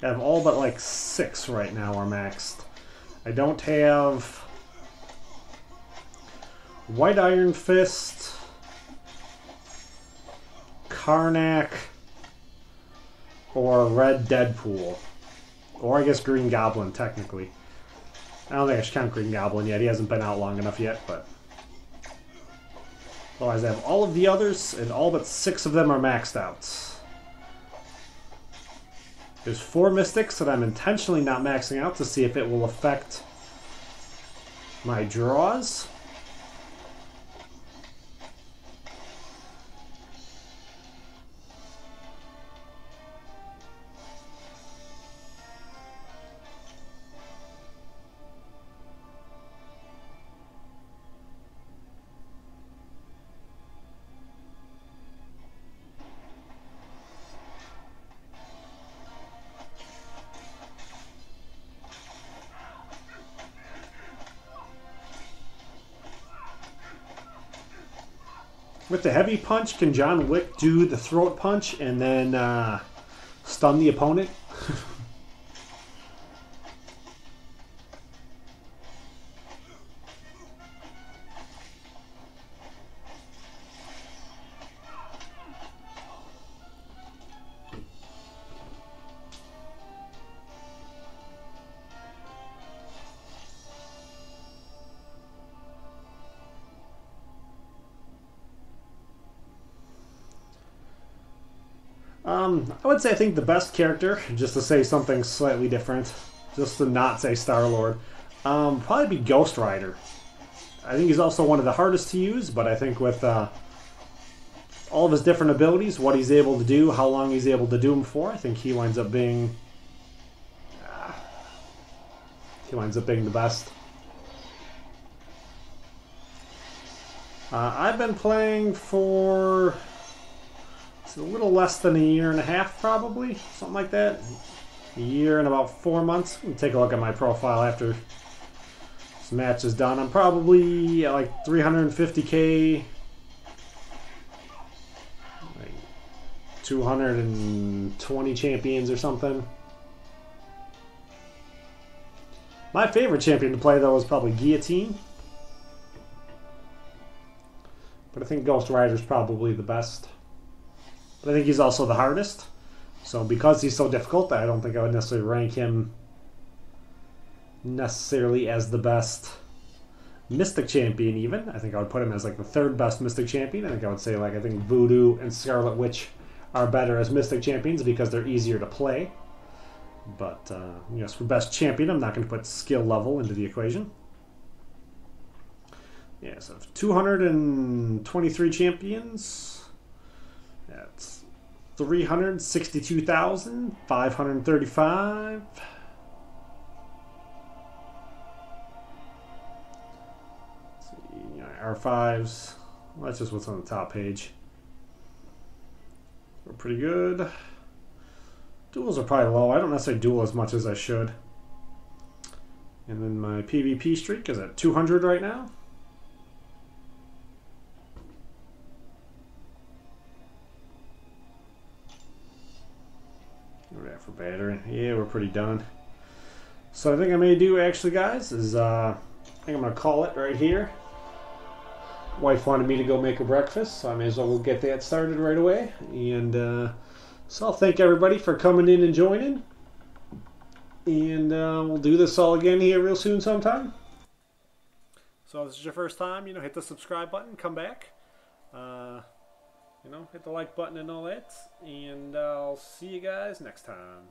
Speaker 1: I have all but like 6 right now are maxed. I don't have White Iron Fist, Karnak, or Red Deadpool. Or I guess Green Goblin, technically. I don't think I should count Green Goblin yet. He hasn't been out long enough yet, but... Otherwise, I have all of the others, and all but 6 of them are maxed out. There's 4 Mystics that I'm intentionally not maxing out to see if it will affect my draws. With the heavy punch, can John Wick do the throat punch and then stun the opponent? I would say I think the best character, just to say something slightly different, just to not say Star-Lord, probably be Ghost Rider. I think he's also one of the hardest to use, but I think with all of his different abilities, what he's able to do, how long he's able to do them for, I think he winds up being the best. I've been playing for a little less than a year and a half, probably, something like that. A year and about 4 months. Let me take a look at my profile after this match is done. I'm probably at like 350k, like 220 champions or something. My favorite champion to play, though, is probably Guillotine. But I think Ghost Rider is probably the best. But I think he's also the hardest. So because he's so difficult, I don't think I would necessarily rank him necessarily as the best Mystic Champion even. I think I would put him as like the third best Mystic Champion. I think I would say I think Voodoo and Scarlet Witch are better as Mystic Champions because they're easier to play. But, yes, for best champion, I'm not going to put skill level into the equation. Yeah, so 223 champions. That's 362,535. Let's see, R5s. Well, that's just what's on the top page. We're pretty good. Duels are probably low. I don't necessarily duel as much as I should. And then my PvP streak is at 200 right now. We're at for battery. Yeah, we're pretty done. So I think I may do actually, guys, is I think I'm going to call it right here. Wife wanted me to go make her breakfast, so I may as well get that started right away. And so I'll thank everybody for coming in and joining. And we'll do this all again here real soon sometime. So if this is your first time, hit the subscribe button, come back. Hit the like button and all that. And I'll see you guys next time.